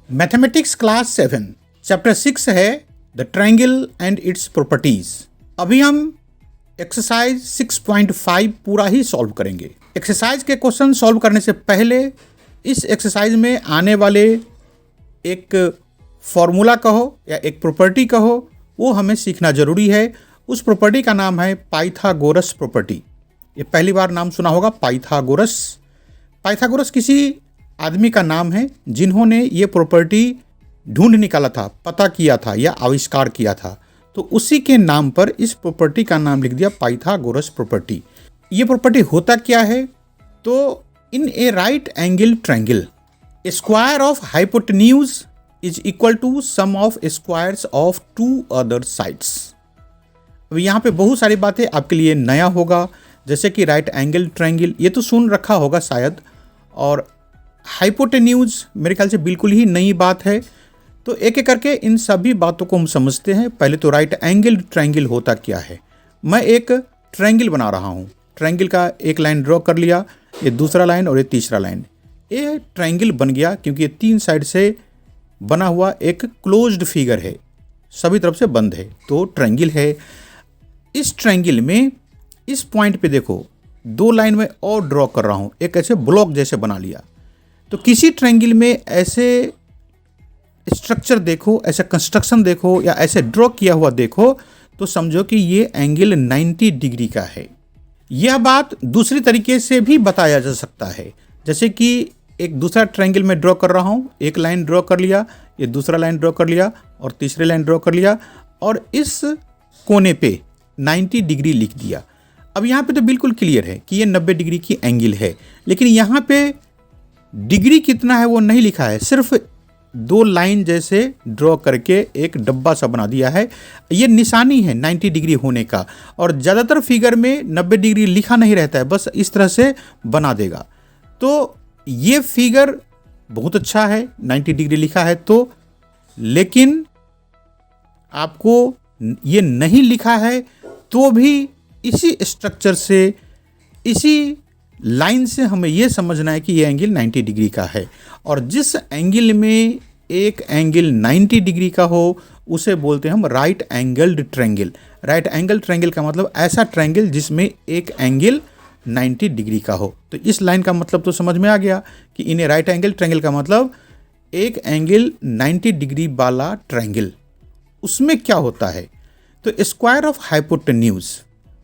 Mathematics class 7 chapter 6 है the triangle and its properties. अभी हम एक्सरसाइज 6.5 पूरा ही सॉल्व करेंगे। एक्सरसाइज के क्वेश्चन सॉल्व करने से पहले इस एक्सरसाइज में आने वाले एक फॉर्मूला कहो या एक प्रॉपर्टी कहो, वो हमें सीखना जरूरी है। उस प्रॉपर्टी का नाम है पाइथागोरस प्रॉपर्टी। ये पहली बार नाम सुना होगा, पाइथागोरस। पाइथागोरस किसी आदमी का नाम है जिन्होंने ये प्रॉपर्टी ढूंढ निकाला था, पता किया था या आविष्कार किया था। तो उसी के नाम पर इस प्रॉपर्टी का नाम लिख दिया पाइथागोरस प्रॉपर्टी। ये प्रॉपर्टी होता क्या है? तो in a right angle triangle square of hypotenuse is equal to sum of squares of two other sides. अब यहाँ पे बहुत सारी बातें आपके लिए नया होगा, जैसे कि राइट एंगल ट्रायंगल ये तो सुन रखा होगा शायद, और हाइपोटेन्यूज मेरे ख्याल से बिल्कुल ही नई बात है। तो एक एक करके इन सभी बातों को हम समझते हैं। पहले तो राइट एंगल ट्रायंगल होता क्या है। मैं एक ट्रायंगल बना रहा हूँ, ट्रायंगल का एक लाइन ड्रॉ कर लिया, ये दूसरा लाइन और ये तीसरा लाइन। ये ट्रायंगल बन गया क्योंकि ये तीन साइड से बना हुआ एक क्लोज्ड फिगर है, सभी तरफ से बंद है, तो ट्रायंगल है। इस ट्रायंगल में इस पॉइंट पे देखो, दो लाइन में और ड्रॉ कर रहा हूँ, एक ऐसे ब्लॉक जैसे बना लिया। तो किसी ट्रायंगल में ऐसे स्ट्रक्चर देखो, ऐसा कंस्ट्रक्शन देखो या ऐसे ड्रॉ किया हुआ देखो, तो समझो कि ये एंगल 90 डिग्री का है। यह बात दूसरी तरीके से भी बताया जा सकता है, जैसे कि एक दूसरा ट्रायंगल में ड्रॉ कर रहा हूँ, एक लाइन ड्रॉ कर लिया, ये दूसरा लाइन ड्रॉ कर लिया और तीसरी लाइन ड्रॉ कर लिया और इस कोने पे 90 डिग्री लिख दिया। अब यहाँ पे तो बिल्कुल क्लियर है कि ये 90 डिग्री की एंगल है, लेकिन यहाँ पे डिग्री कितना है वो नहीं लिखा है, सिर्फ दो लाइन जैसे ड्रॉ करके एक डब्बा सा बना दिया है। ये निशानी है 90 डिग्री होने का, और ज़्यादातर फिगर में 90 डिग्री लिखा नहीं रहता है, बस इस तरह से बना देगा। तो ये फिगर बहुत अच्छा है, 90 डिग्री लिखा है तो, लेकिन आपको ये नहीं लिखा है तो भी इसी स्ट्रक्चर से, इसी लाइन से हमें यह समझना है कि यह एंगल 90 डिग्री का है। और जिस एंगल में एक एंगल 90 डिग्री का हो उसे बोलते हैं हम right angled triangle. Right angle triangle का मतलब ऐसा ट्रायंगल जिसमें एक एंगल 90 डिग्री का हो। तो इस लाइन का मतलब तो समझ में आ गया कि इन्हें राइट एंगल ट्रायंगल का मतलब एक एंगल 90 डिग्री वाला ट्रायंगल। उसमें क्या होता है? तो स्क्वायर ऑफ हाइपोटेन्यूज,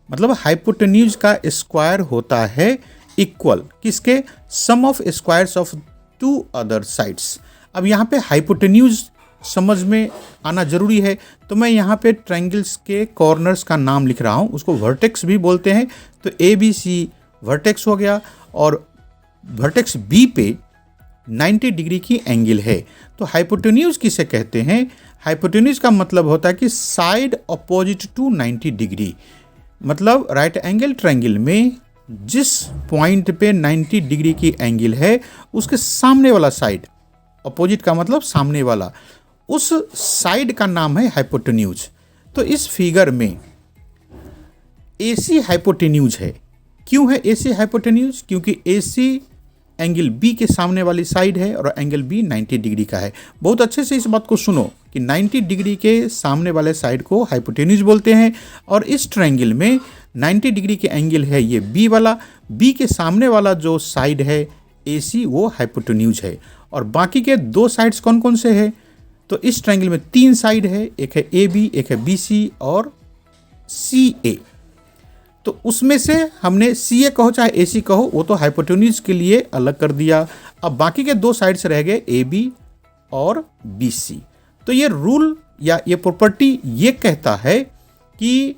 मतलब हाइपोटेन्यूज का स्क्वायर होता है इक्वल किसके? Sum of squares of two other sides. अब यहाँ पे हाइपोटेन्यूज समझ में आना जरूरी है, तो मैं यहाँ पे ट्रायंगल्स के कॉर्नर्स का नाम लिख रहा हूँ, उसको वर्टेक्स भी बोलते हैं। तो ABC वर्टेक्स हो गया, और वर्टेक्स B पे 90 डिग्री की एंगल है। तो हाइपोटेन्यूज किसे कहते हैं? हाइपोटेन्यूज का मतलब होता है कि साइड अपोजिट टू 90 डिग्री। मतलब राइट एंगल ट्रायंगल में जिस पॉइंट पे 90 डिग्री की एंगल है उसके सामने वाला साइड, अपोजिट का मतलब सामने वाला, उस साइड का नाम है हाइपोटेन्यूज। तो इस फिगर में AC हाइपोटेन्यूज है। क्यों है AC हाइपोटेन्यूज? क्योंकि AC एंगल B के सामने वाली साइड है और एंगल B 90 डिग्री का है। बहुत अच्छे से इस बात को सुनो कि 90 डिग्री के सामने वाले साइड को हाइपोटेन्यूज बोलते हैं, और इस ट्रायंगल में 90 डिग्री के एंगल है ये B वाला, B के सामने वाला जो साइड है AC वो हाइपोटेन्यूज है। और बाकी के दो साइड्स कौन कौन से हैं? तो इस ट्रायंगल में तीन साइड है, एक है AB, एक है BC और CA। तो उसमें से हमने CA कहो चाहे AC कहो, वो तो हाइपोटेन्यूज के लिए अलग कर दिया। अब बाकी के दो साइड्स रह गए AB और BC। तो ये रूल या ये प्रॉपर्टी ये कहता है कि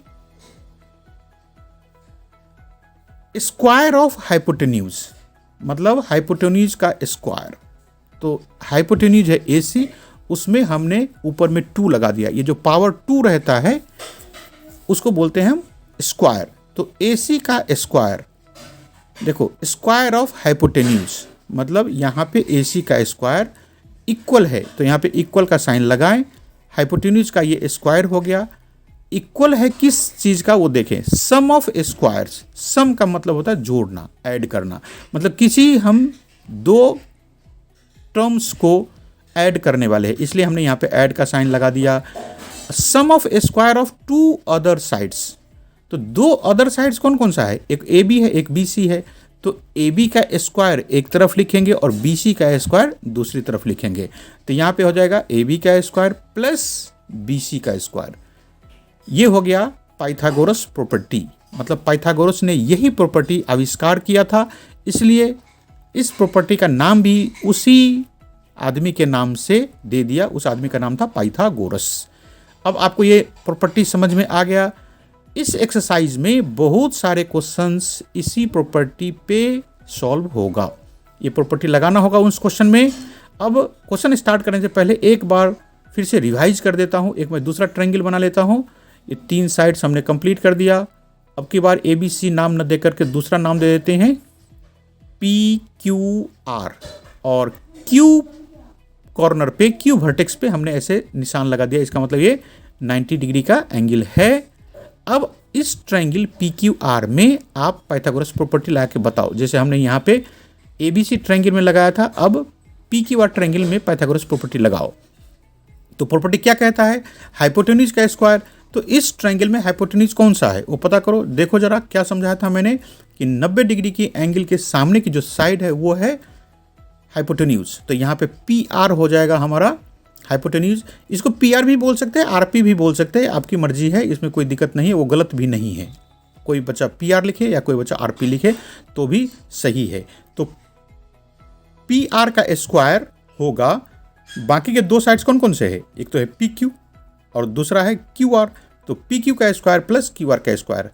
स्क्वायर ऑफ हाइपोटेन्यूज, मतलब हाइपोटेन्यूज का स्क्वायर। तो हाइपोटेन्यूज है AC, उसमें हमने ऊपर में 2 लगा दिया। ये जो पावर 2 रहता है उसको बोलते हैं हम स्क्वायर। तो AC का स्क्वायर, देखो स्क्वायर ऑफ हाइपोटेन्यूज मतलब यहाँ पे AC का स्क्वायर इक्वल है, तो यहाँ पे इक्वल का साइन लगाएं। हाइपोटेन्यूज का ये स्क्वायर हो गया। इक्वल है किस चीज़ का वो देखें, सम ऑफ स्क्वायर्स। सम का मतलब होता है जोड़ना, ऐड करना। मतलब किसी हम दो टर्म्स को ऐड करने वाले हैं, इसलिए हमने यहाँ पे ऐड का साइन लगा दिया। Sum of square of two other sides, तो दो अदर साइड्स कौन कौन सा है, एक ए बी है एक बी सी है, तो ए बी का स्क्वायर एक तरफ लिखेंगे और बी सी का स्क्वायर दूसरी तरफ लिखेंगे। तो यहाँ पे हो जाएगा ए बी का स्क्वायर प्लस बी सी का स्क्वायर। ये हो गया पाइथागोरस प्रॉपर्टी, मतलब पाइथागोरस ने यही प्रॉपर्टी आविष्कार किया था, इसलिए इस प्रॉपर्टी का नाम भी उसी आदमी के नाम से दे दिया। उस आदमी का नाम था पाइथागोरस। अब आपको ये प्रॉपर्टी समझ में आ गया। इस एक्सरसाइज में बहुत सारे क्वेश्चंस इसी प्रॉपर्टी पे सॉल्व होगा। ये प्रॉपर्टी लगाना होगा उस क्वेश्चन में। अब क्वेश्चन स्टार्ट करने से पहले एक बार फिर से रिवाइज कर देता हूँ। एक मैं दूसरा ट्रायंगल बना लेता हूँ। ये 3 साइड्स हमने कंप्लीट कर दिया। अब की बार ए बी सी नाम न दे करके दूसरा नाम दे देते हैं पी क्यू आर, और क्यू कॉर्नर पे, क्यू वर्टेक्स पे हमने ऐसे निशान लगा दिया। इसका मतलब ये 90 डिग्री का एंगल है। अब इस ट्रायंगल पी क्यू आर में आप पाइथागोरस प्रॉपर्टी लगा के बताओ। जैसे हमने यहाँ पे ए बी सी ट्रायंगल में लगाया था, अब पी क्यू आर ट्रायंगल में पाइथागोरस प्रॉपर्टी लगाओ। तो प्रॉपर्टी क्या कहता है, हाइपोटेन्यूज का स्क्वायर। तो इस ट्रायंगल में हाइपोटेन्यूज कौन सा है वो पता करो। देखो जरा क्या समझाया था मैंने कि 90 डिग्री की एंगल के सामने की जो साइड है वो है हाइपोटेन्यूज। तो यहाँ पे पी आर हो जाएगा हमारा हाइपोटेन्यूज। इसको पी आर भी बोल सकते हैं, आर पी भी बोल सकते हैं, आपकी मर्जी है, इसमें कोई दिक्कत नहीं है, वो गलत भी नहीं है। कोई बच्चा पी आर लिखे या कोई बच्चा आर पी लिखे तो भी सही है। तो पी आर का स्क्वायर होगा, बाकी के 2 साइड्स कौन कौन से है, एक तो है पी क्यू और दूसरा है क्यू आर। तो पी क्यू का स्क्वायर प्लस क्यू आर का स्क्वायर।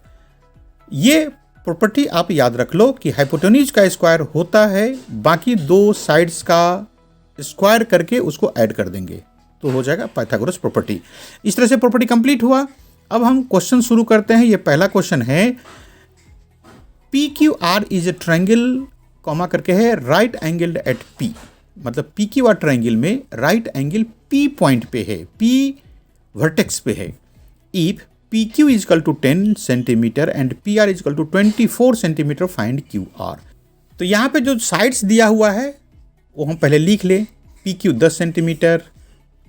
ये प्रॉपर्टी आप याद रख लो कि हाइपोटेन्यूज का स्क्वायर होता है बाकी 2 साइड्स का स्क्वायर करके उसको ऐड कर देंगे, तो हो जाएगा पाइथागोरस प्रॉपर्टी। इस तरह से प्रॉपर्टी कंप्लीट हुआ। अब हम क्वेश्चन शुरू करते हैं। ये पहला क्वेश्चन है, P Q R is a triangle comma करके है राइट एंगल्ड एट पी। मतलब पी क्यू आर ट्रायंगल में राइट एंगल पी पॉइंट पे है, पी वर्टेक्स पे है। If P Q is equal to 10 centimetre and P R is equal to 24 centimetre, find Q R. तो यहाँ पे जो साइड्स दिया हुआ है वो हम पहले लिख लें। P Q 10 centimetre,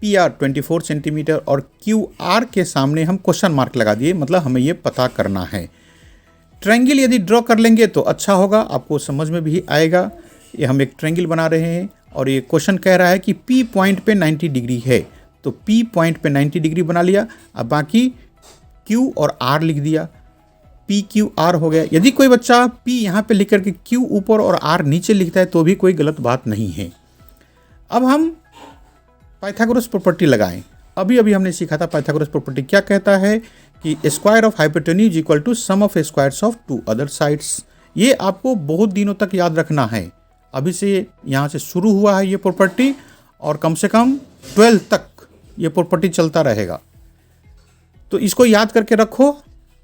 P R 24 centimetre और क्यू आर के सामने हम क्वेश्चन मार्क लगा दिए, मतलब हमें ये पता करना है। ट्रायंगल यदि ड्रॉ कर लेंगे तो अच्छा होगा, आपको समझ में भी आएगा। ये हम एक ट्रायंगल बना रहे हैं और ये क्वेश्चन कह रहा है कि पी पॉइंट पे 90 डिग्री है, तो पी पॉइंट पे 90 डिग्री बना लिया। अब बाकी क्यू और आर लिख दिया, पी क्यू आर हो गया। यदि कोई बच्चा पी यहाँ पे लिख करके क्यू ऊपर और आर नीचे लिखता है तो भी कोई गलत बात नहीं है। अब हम पाइथागोरस प्रॉपर्टी लगाएं। अभी अभी हमने सीखा था पाइथागोरस प्रॉपर्टी क्या कहता है कि square of hypotenuse equal to sum of squares of 2 other sides. ये आपको बहुत दिनों तक याद रखना है। अभी से यहाँ से शुरू हुआ है ये प्रॉपर्टी और कम से कम 12 तक ये प्रॉपर्टी चलता रहेगा, तो इसको याद करके रखो।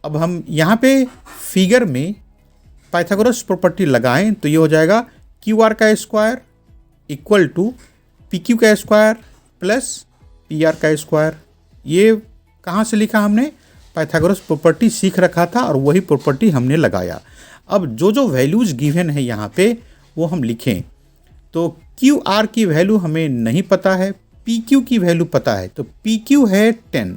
अब हम यहाँ पे फिगर में पाइथागोरस प्रॉपर्टी लगाएं तो ये हो जाएगा क्यू आर का square equal to P Q का स्क्वायर प्लस पी आर का स्क्वायर। ये कहाँ से लिखा हमने, पाइथागोरस प्रॉपर्टी सीख रखा था और वही प्रॉपर्टी हमने लगाया। अब जो जो वैल्यूज़ गिवन है यहाँ पे वो हम लिखें। तो क्यू आर की वैल्यू हमें नहीं पता है, पी क्यू की वैल्यू पता है। तो पी क्यू है 10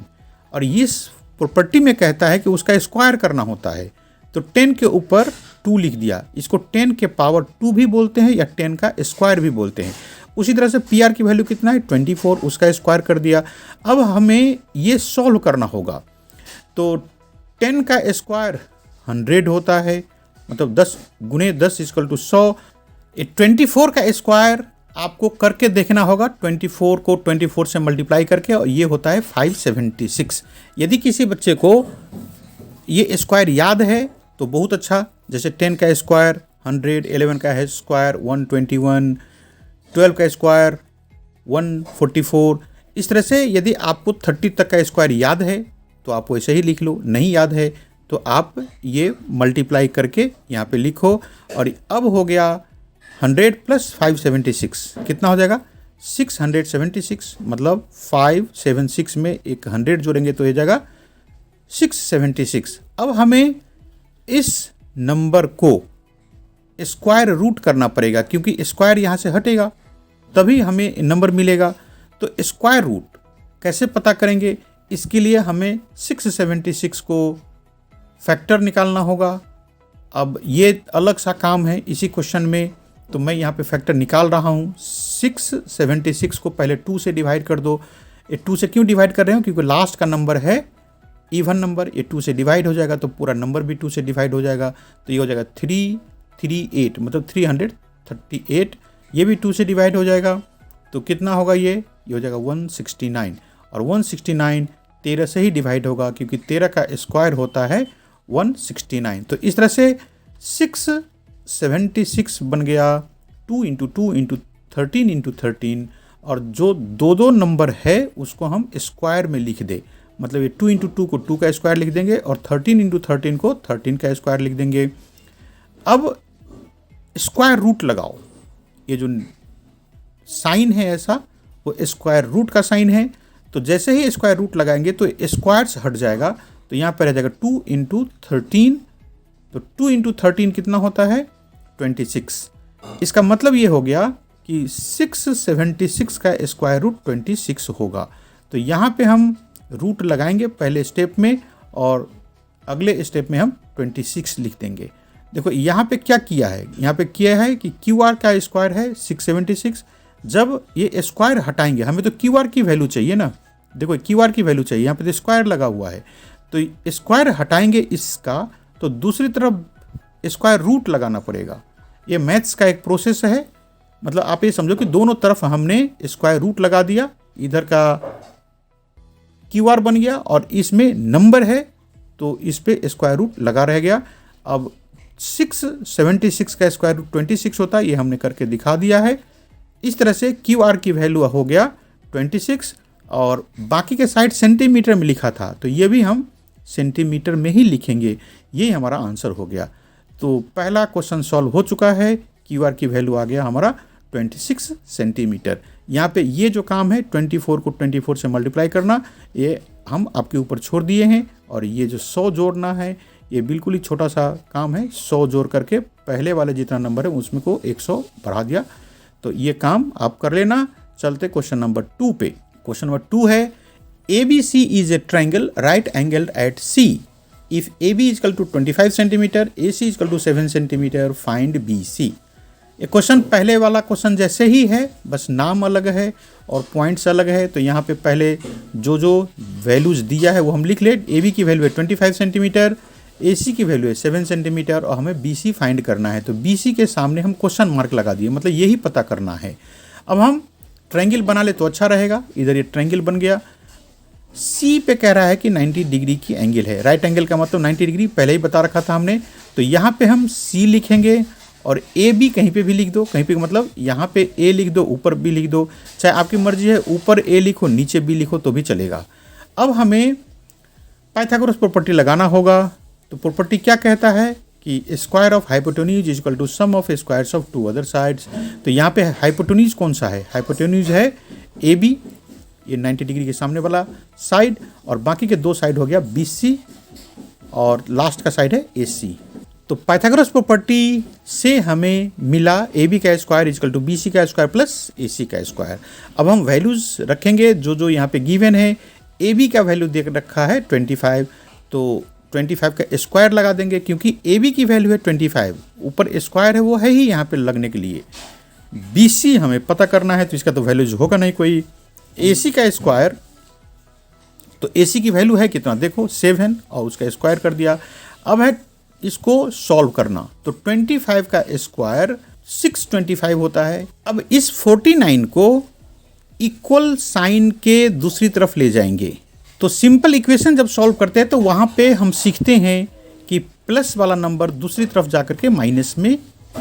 और इस प्रॉपर्टी में कहता है कि उसका स्क्वायर करना होता है, तो 10 के ऊपर 2 लिख दिया। इसको 10 के पावर 2 भी बोलते हैं या 10 का स्क्वायर भी बोलते हैं। उसी तरह से पी आर की वैल्यू कितना है 24, उसका स्क्वायर कर दिया। अब हमें ये सॉल्व करना होगा। तो 10 का स्क्वायर 100 होता है, मतलब 10 गुने 10 इक्वल टू 100। 24 का स्क्वायर आपको करके देखना होगा, 24 को 24 से मल्टीप्लाई करके, और ये होता है 576। यदि किसी बच्चे को ये स्क्वायर याद है तो बहुत अच्छा, जैसे 10 का स्क्वायर 100, 11 का है स्क्वायर 121, 12 का स्क्वायर 144। इस तरह से यदि आपको 30 तक का स्क्वायर याद है तो आप वैसे ही लिख लो, नहीं याद है तो आप ये मल्टीप्लाई करके यहाँ पे लिखो। और अब हो गया 100 प्लस 576 कितना हो जाएगा 676, मतलब 576 में एक 100 जोड़ेंगे तो ये जाएगा 676। अब हमें इस नंबर को स्क्वायर रूट करना पड़ेगा क्योंकि स्क्वायर यहाँ से हटेगा, तभी हमें नंबर मिलेगा। तो स्क्वायर रूट कैसे पता करेंगे, इसके लिए हमें 676 को फैक्टर निकालना होगा। अब ये अलग सा काम है इसी क्वेश्चन में, तो मैं यहाँ पे फैक्टर निकाल रहा हूँ। 676 को पहले 2 से डिवाइड कर दो। ये 2 से क्यों डिवाइड कर रहे हो, क्योंकि लास्ट का नंबर है इवन नंबर, ये 2 से डिवाइड हो जाएगा तो पूरा नंबर भी 2 से डिवाइड हो जाएगा। तो ये हो जाएगा 338, मतलब 338। ये भी 2 से डिवाइड हो जाएगा तो कितना होगा, ये हो जाएगा 169। और 169 13 से ही डिवाइड होगा, क्योंकि 13 का स्क्वायर होता है 169। तो इस तरह से 676 बन गया 2 × 2 × 13 × 13। और जो दो नंबर है उसको हम स्क्वायर में लिख दे, मतलब ये 2 × 2 को 2 का स्क्वायर लिख देंगे और 13 × 13 को 13 का स्क्वायर लिख देंगे। अब स्क्वायर रूट लगाओ, ये जो साइन है ऐसा वो स्क्वायर रूट का साइन है। तो जैसे ही स्क्वायर रूट लगाएंगे तो स्क्वायर्स हट जाएगा, तो यहाँ पर रह जाएगा 2 × 13। तो 2 × 13 कितना होता है, 26। इसका मतलब ये हो गया कि 676 का स्क्वायर रूट 26 होगा। तो यहाँ पे हम रूट लगाएंगे पहले स्टेप में और अगले स्टेप में हम 26 लिख देंगे। देखो यहाँ पे क्या किया है, यहाँ पे किया है कि QR का स्क्वायर है 676। जब ये स्क्वायर हटाएंगे, हमें तो QR की वैल्यू चाहिए ना, देखो QR की वैल्यू चाहिए, यहाँ पे तो स्क्वायर लगा हुआ है। तो स्क्वायर हटाएंगे इसका तो दूसरी तरफ स्क्वायर रूट लगाना पड़ेगा। ये मैथ्स का एक प्रोसेस है, मतलब आप ये समझो कि दोनों तरफ हमने स्क्वायर रूट लगा दिया, इधर का QR बन गया और इसमें नंबर है तो इस पे स्क्वायर रूट लगा रह गया। अब 676 का स्क्वायर रूट 26 होता है, ये हमने करके दिखा दिया है। इस तरह से QR की वैल्यू हो गया 26 और बाकी के साइड सेंटीमीटर में लिखा था तो ये भी हम सेंटीमीटर में ही लिखेंगे। ये हमारा आंसर हो गया। तो पहला क्वेश्चन सॉल्व हो चुका है, QR की वैल्यू आ गया हमारा 26 सेंटीमीटर। यहाँ पे ये जो काम है 24 को 24 से मल्टीप्लाई करना, ये हम आपके ऊपर छोड़ दिए हैं। और ये जो 100 जोड़ना है ये बिल्कुल ही छोटा सा काम है, 100 जोड़ करके पहले वाले जितना नंबर है उसमें को 100 बढ़ा दिया। तो ये काम आप कर लेना। चलते क्वेश्चन नंबर 2 पे। क्वेश्चन नंबर 2 है ABC is a triangle right angled at C. If AB is equal to 25 cm, AC is equal to 7 cm, find BC. ये क्वेश्चन पहले वाला क्वेश्चन जैसे ही है, बस नाम अलग है और पॉइंट्स अलग है। तो यहाँ पे पहले जो वैल्यूज दिया है वो हम लिख ले। AB की वैल्यू है 25 सेंटीमीटर, AC की वैल्यू है 7 सेंटीमीटर और हमें BC फाइंड करना है। तो BC के सामने हम क्वेश्चन मार्क लगा दिए, मतलब यही पता करना है। अब हम ट्रायंगल बना ले तो अच्छा रहेगा। इधर ये ट्रायंगल बन गया। C पे कह रहा है कि 90 डिग्री की एंगल है। राइट एंगल का मतलब 90 डिग्री पहले ही बता रखा था हमने। तो यहाँ पे हम C लिखेंगे और AB कहीं पे भी लिख दो, कहीं पे मतलब यहाँ पे A लिख दो, ऊपर B लिख दो, चाहे आपकी मर्जी है, ऊपर A लिखो नीचे B लिखो तो भी चलेगा। अब हमें पाइथागोरस प्रॉपर्टी लगाना होगा। तो प्रॉपर्टी क्या कहता है कि square of hypotenuse is equal to sum of squares of two other sides. तो यहाँ पे हाइपोटेन्यूज कौन सा है, हाइपोटेन्यूज है AB, ये 90 डिग्री के सामने वाला साइड, और बाकी के दो साइड हो गया BC और लास्ट का साइड है AC। तो पाइथागोरस प्रॉपर्टी से हमें मिला AB का square is equal to BC का स्क्वायर प्लस AC का स्क्वायर। अब हम वैल्यूज रखेंगे जो यहाँ पे गिवन है। AB का वैल्यू देख रखा है 25, तो 25 का स्क्वायर लगा देंगे क्योंकि AB की वैल्यू है 25, ऊपर स्क्वायर है वो है ही यहाँ पे लगने के लिए। BC हमें पता करना है तो इसका तो वैल्यूज होगा नहीं कोई। AC का स्क्वायर, तो AC की वैल्यू है कितना देखो 7 और उसका स्क्वायर कर दिया। अब है इसको सॉल्व करना। तो 25 का स्क्वायर 625 होता है। अब इस 49 को इक्वल साइन के दूसरी तरफ ले जाएंगे। तो सिंपल इक्वेशन जब सॉल्व करते हैं तो वहाँ पे हम सीखते हैं कि प्लस वाला नंबर दूसरी तरफ जाकर के माइनस में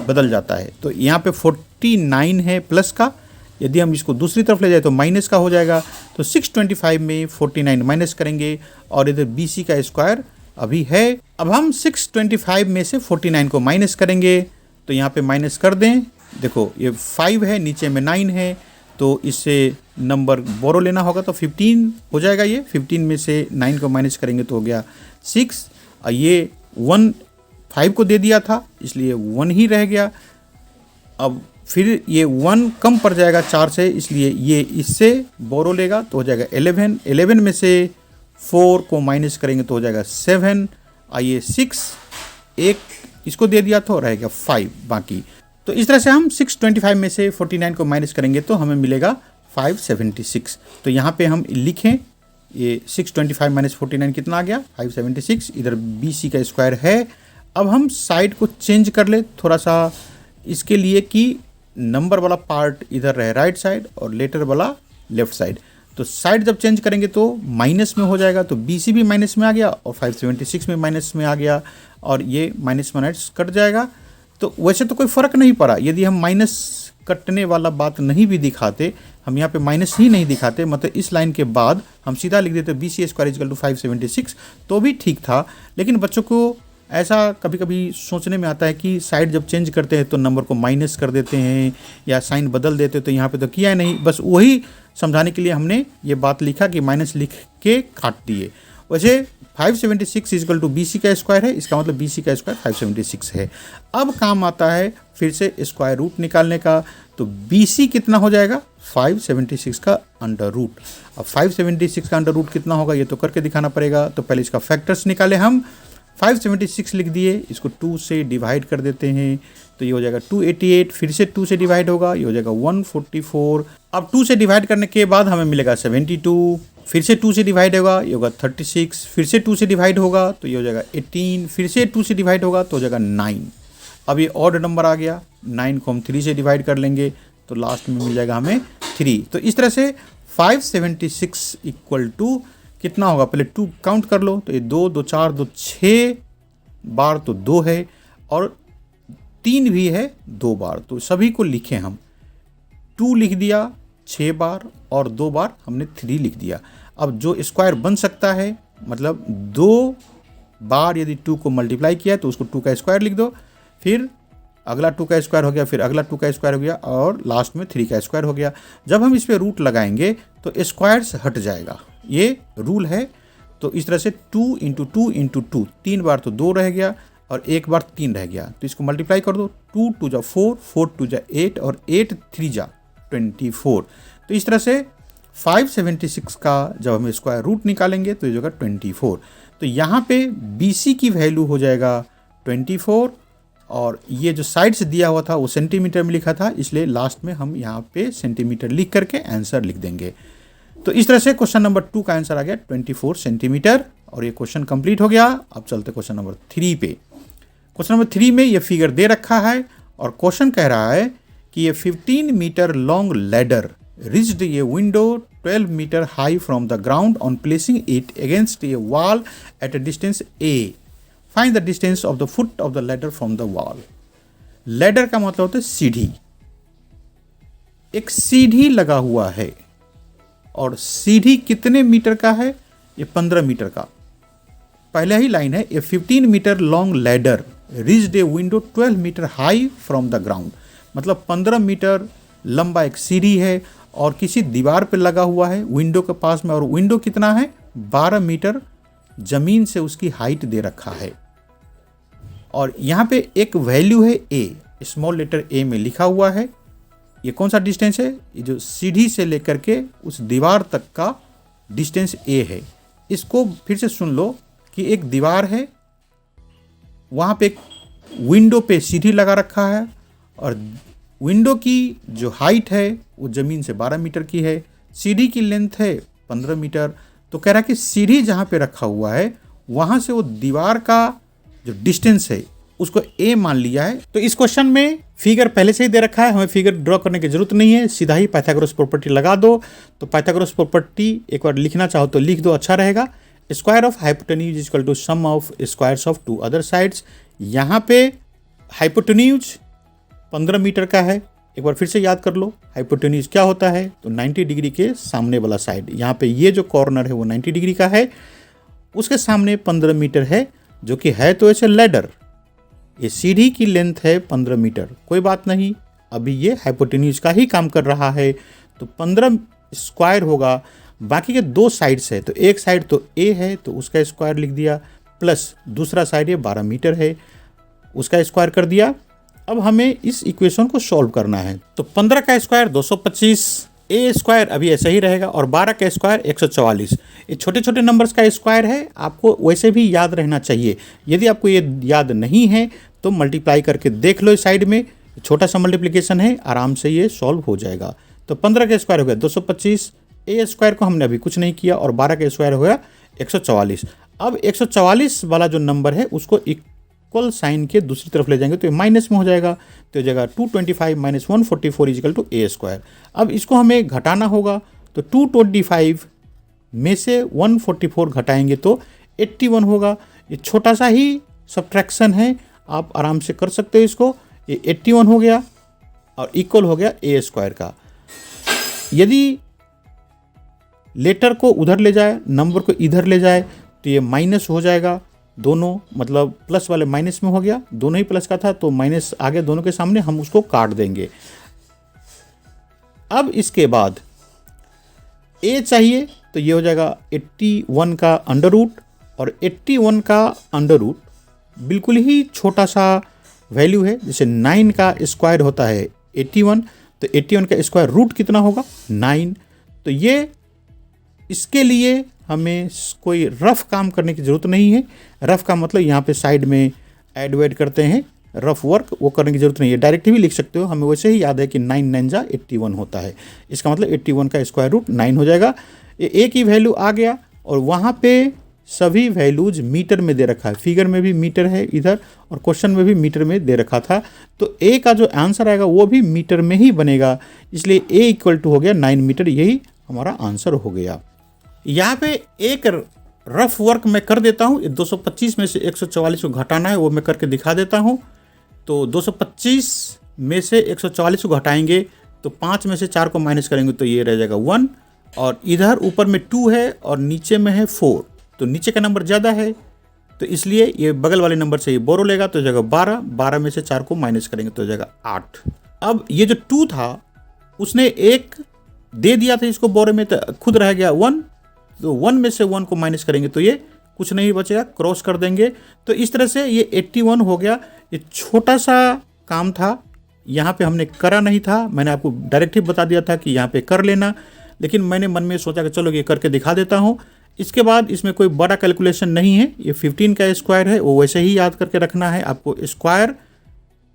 बदल जाता है। तो यहाँ पे 49 है प्लस का, यदि हम इसको दूसरी तरफ ले जाए तो माइनस का हो जाएगा। तो 625 में 49 माइनस करेंगे और इधर BC का स्क्वायर अभी है। अब हम 625 में से 49 को माइनस करेंगे तो यहाँ पे माइनस कर दें। देखो ये 5 है, नीचे में 9 है, तो इससे नंबर बोरो लेना होगा तो 15 हो जाएगा। ये 15 में से 9 को माइनस करेंगे तो हो गया 6, और ये 1 5 को दे दिया था इसलिए 1 ही रह गया। अब फिर ये 1 कम पड़ जाएगा 4 से, इसलिए ये इससे बोरो लेगा तो हो जाएगा 11। 11 में से 4 को माइनस करेंगे तो हो जाएगा 7। आइए 6 एक इसको दे दिया तो रहेगा 5 बाकी। तो इस तरह से हम 625 में से 49 को माइनस करेंगे तो हमें मिलेगा 576। तो यहाँ पे हम लिखें ये 625 माइनस 49 कितना आ गया 576। इधर BC का स्क्वायर है। अब हम साइड को चेंज कर ले थोड़ा सा इसके लिए कि नंबर वाला पार्ट इधर रहे राइट साइड और लेटर वाला लेफ्ट साइड। तो साइड जब चेंज करेंगे तो माइनस में हो जाएगा, तो BC भी माइनस में आ गया और 576 में माइनस में आ गया और ये माइनस माइनस कट जाएगा। तो वैसे तो कोई फ़र्क नहीं पड़ा, यदि हम माइनस कटने वाला बात नहीं भी दिखाते, हम यहाँ पे माइनस ही नहीं दिखाते, मतलब इस लाइन के बाद हम सीधा लिख देते BC स्क्वायर इक्वल टू 576 तो भी ठीक था। लेकिन बच्चों को ऐसा कभी कभी सोचने में आता है कि साइड जब चेंज करते हैं तो नंबर को माइनस कर देते हैं या साइन बदल देते हैं, तो यहाँ पे तो किया ही नहीं, बस वही समझाने के लिए हमने ये बात लिखा कि माइनस लिख के काट दिए। वैसे 576 इक्वल टू BC का स्क्वायर है, इसका मतलब BC का स्क्वायर 576 है। अब काम आता है फिर से स्क्वायर रूट निकालने का, तो BC कितना हो जाएगा 576 का अंडर रूट। अब 576 का अंडर रूट कितना होगा ये तो करके दिखाना पड़ेगा, तो पहले इसका फैक्टर्स निकाले हम। 576 लिख दिए, इसको 2 से डिवाइड कर देते हैं तो ये हो जाएगा 288, फिर से 2 से डिवाइड होगा ये हो जाएगा 144। अब 2 से डिवाइड करने के बाद हमें मिलेगा 72, फिर से 2 से डिवाइड होगा ये होगा 36, फिर से 2 से डिवाइड होगा तो ये हो जाएगा 18, फिर से 2 से डिवाइड होगा तो हो जाएगा 9। अब ये ऑड नंबर आ गया, 9 को हम 3 से डिवाइड कर लेंगे तो लास्ट में मिल जाएगा हमें 3। तो इस तरह से 576 इक्वल टू कितना होगा, पहले 2 काउंट कर लो, तो ये 2 2 4 2 6 बार तो 2 है और 3 भी है 2 बार, तो सभी को लिखें हम। 2 लिख दिया 6 बार और 2 बार हमने 3 लिख दिया। अब जो स्क्वायर बन सकता है, मतलब 2 बार यदि 2 को मल्टीप्लाई किया तो उसको 2 का स्क्वायर लिख दो, फिर अगला 2 का स्क्वायर हो गया, फिर अगला 2 का स्क्वायर हो गया और लास्ट में 3 का स्क्वायर हो गया। जब हम इस पर रूट लगाएंगे तो स्क्वायर्स हट जाएगा, ये रूल है। तो इस तरह से 2 इंटू 2 इंटू 2, 3 बार तो 2 रह गया और 1 बार 3 रह गया, तो इसको मल्टीप्लाई कर दो, 2 2 जा 4, 4 2 जा 8 और 8 3 जा 24। तो इस तरह से 576 का जब हम स्क्वायर रूट निकालेंगे तो ये होगा 24। तो यहाँ पे BC की वैल्यू हो जाएगा 24 और ये जो साइड से दिया हुआ था वो सेंटीमीटर में लिखा था, इसलिए लास्ट में हम यहाँ पे सेंटीमीटर लिख करके आंसर लिख देंगे। तो इस तरह से क्वेश्चन नंबर 2 का आंसर आ गया 24 सेंटीमीटर और ये क्वेश्चन कंप्लीट हो गया। अब चलते क्वेश्चन नंबर 3 पे। क्वेश्चन नंबर 3 में ये फिगर दे रखा है और क्वेश्चन कह रहा है कि ये 15 metre long ladder reached a window 12 meter high from the ground on placing it against a wall at a distance A. Find the distance of the foot of the ladder from the wall. Ladder का मतलब होता है सीढ़ी। एक सीढ़ी लगा हुआ है और सीढ़ी कितने मीटर का है, ये 15 मीटर का। पहले ही लाइन है, a 15 metre long ladder reached a window 12 metre high from the ground, मतलब 15 मीटर लंबा एक सीढ़ी है और किसी दीवार पे लगा हुआ है विंडो के पास में, और विंडो कितना है 12 मीटर जमीन से उसकी हाइट दे रखा है। और यहाँ पे एक वैल्यू है A, स्मॉल लेटर A में लिखा हुआ है। ये कौन सा डिस्टेंस है, ये जो सीढ़ी से लेकर के उस दीवार तक का डिस्टेंस A है। इसको फिर से सुन लो कि एक दीवार है, वहाँ पे एक विंडो पे सीढ़ी लगा रखा है और विंडो की जो हाइट है वो ज़मीन से 12 मीटर की है, सीढ़ी की लेंथ है 15 मीटर। तो कह रहा है कि सीढ़ी जहाँ पे रखा हुआ है वहाँ से वो दीवार का जो डिस्टेंस है उसको A मान लिया है। तो इस क्वेश्चन में फिगर पहले से ही दे रखा है, हमें फिगर ड्रॉ करने की जरूरत नहीं है, सीधा ही पाइथागोरस प्रॉपर्टी लगा दो। तो पाइथागोरस प्रॉपर्टी एक बार लिखना चाहो तो लिख दो, अच्छा रहेगा। Square of hypotenuse equal to sum of squares of 2 other sides. यहाँ पे हाइपोटेन्यूज 15 मीटर का है, एक बार फिर से याद कर लो हाइपोटेन्यूज क्या होता है, तो 90 डिग्री के सामने वाला साइड। यहाँ पे ये जो कॉर्नर है वो 90 डिग्री का है, उसके सामने 15 मीटर है, जो कि है तो ऐसे लैडर। ये सीढ़ी की लेंथ है 15 मीटर, कोई बात नहीं, अभी ये हाइपोटेन्यूज का ही काम कर रहा है। तो 15 स्क्वायर होगा, बाकी के 2 साइड्स है, तो एक साइड तो A है तो उसका स्क्वायर लिख दिया, प्लस दूसरा साइड ये 12 मीटर है उसका स्क्वायर कर दिया। अब हमें इस इक्वेशन को सॉल्व करना है। तो 15 का स्क्वायर 225, ए स्क्वायर अभी ऐसा ही रहेगा और 12 का स्क्वायर 144। ये छोटे छोटे नंबर्स का स्क्वायर है, आपको वैसे भी याद रहना चाहिए। यदि आपको ये याद नहीं है तो मल्टीप्लाई करके देख लो, इस साइड में छोटा सा मल्टीप्लिकेशन है, आराम से ये सॉल्व हो जाएगा। तो 15 का स्क्वायर हो गया 225, ए स्क्वायर को हमने अभी कुछ नहीं किया और 12 का स्क्वायर हो गया 144। अब 144 वाला जो नंबर है उसको इक्वल साइन के दूसरी तरफ ले जाएंगे तो ये माइनस में हो जाएगा, तो ये जगह 225 minus 144 is equal to a square. अब इसको हमें घटाना होगा, तो 225 में से 144 घटाएंगे तो 81 होगा। ये छोटा सा ही सब्ट्रैक्शन है, आप आराम से कर सकते हो इसको। ये 81 हो गया और इक्वल हो गया ए स्क्वायर का। यदि लेटर को उधर ले जाए, नंबर को इधर ले जाए तो ये माइनस हो जाएगा, दोनों मतलब प्लस वाले माइनस में हो गया, दोनों ही प्लस का था तो माइनस आ गया दोनों के सामने, हम उसको काट देंगे। अब इसके बाद ए चाहिए तो ये हो जाएगा 81 का अंडर रूट, और 81 का अंडर रूट बिल्कुल ही छोटा सा वैल्यू है, जैसे 9 का स्क्वायर होता है 81, तो 81 का स्क्वायर रूट कितना होगा 9। तो ये इसके लिए हमें कोई रफ काम करने की ज़रूरत नहीं है। रफ का मतलब यहाँ पे साइड में ऐड वैड करते हैं, रफ वर्क वो करने की ज़रूरत नहीं है, डायरेक्ट भी लिख सकते हो। हमें वैसे ही याद है कि 9 9 जा 81 होता है, इसका मतलब 81 का स्क्वायर रूट 9 हो जाएगा। ये ए की वैल्यू आ गया और वहाँ पे सभी वैल्यूज मीटर में दे रखा है, फिगर में भी मीटर है इधर और क्वेश्चन में भी मीटर में दे रखा था, तो ए का जो आंसर आएगा वो भी मीटर में ही बनेगा, इसलिए ए इक्वल टू हो गया 9 मीटर, यही हमारा आंसर हो गया। यहाँ पे एक रफ वर्क मैं कर देता हूँ, 225 में से 144 को घटाना है वो मैं करके दिखा देता हूँ। तो 225 में से 144 को घटाएंगे तो 5 में से 4 को माइनस करेंगे तो ये रह जाएगा 1, और इधर ऊपर में 2 है और नीचे में है 4, तो नीचे का नंबर ज़्यादा है तो इसलिए ये बगल वाले नंबर से ये बोरो लेगा तो जगह 12, 12 में से 4 को माइनस करेंगे तो जगह 8। अब ये जो 2 था उसने एक दे दिया था इसको बोरे में, तो खुद रह गया 1, तो 1 में से 1 को माइनस करेंगे तो ये कुछ नहीं बचेगा, क्रॉस कर देंगे। तो इस तरह से ये 81 हो गया। ये छोटा सा काम था, यहाँ पे हमने करा नहीं था, मैंने आपको डायरेक्ट ही बता दिया था कि यहाँ पे कर लेना, लेकिन मैंने मन में सोचा कि चलो ये करके दिखा देता हूँ। इसके बाद इसमें कोई बड़ा कैलकुलेशन नहीं है, ये 15 का स्क्वायर है वो वैसे ही याद करके रखना है, आपको स्क्वायर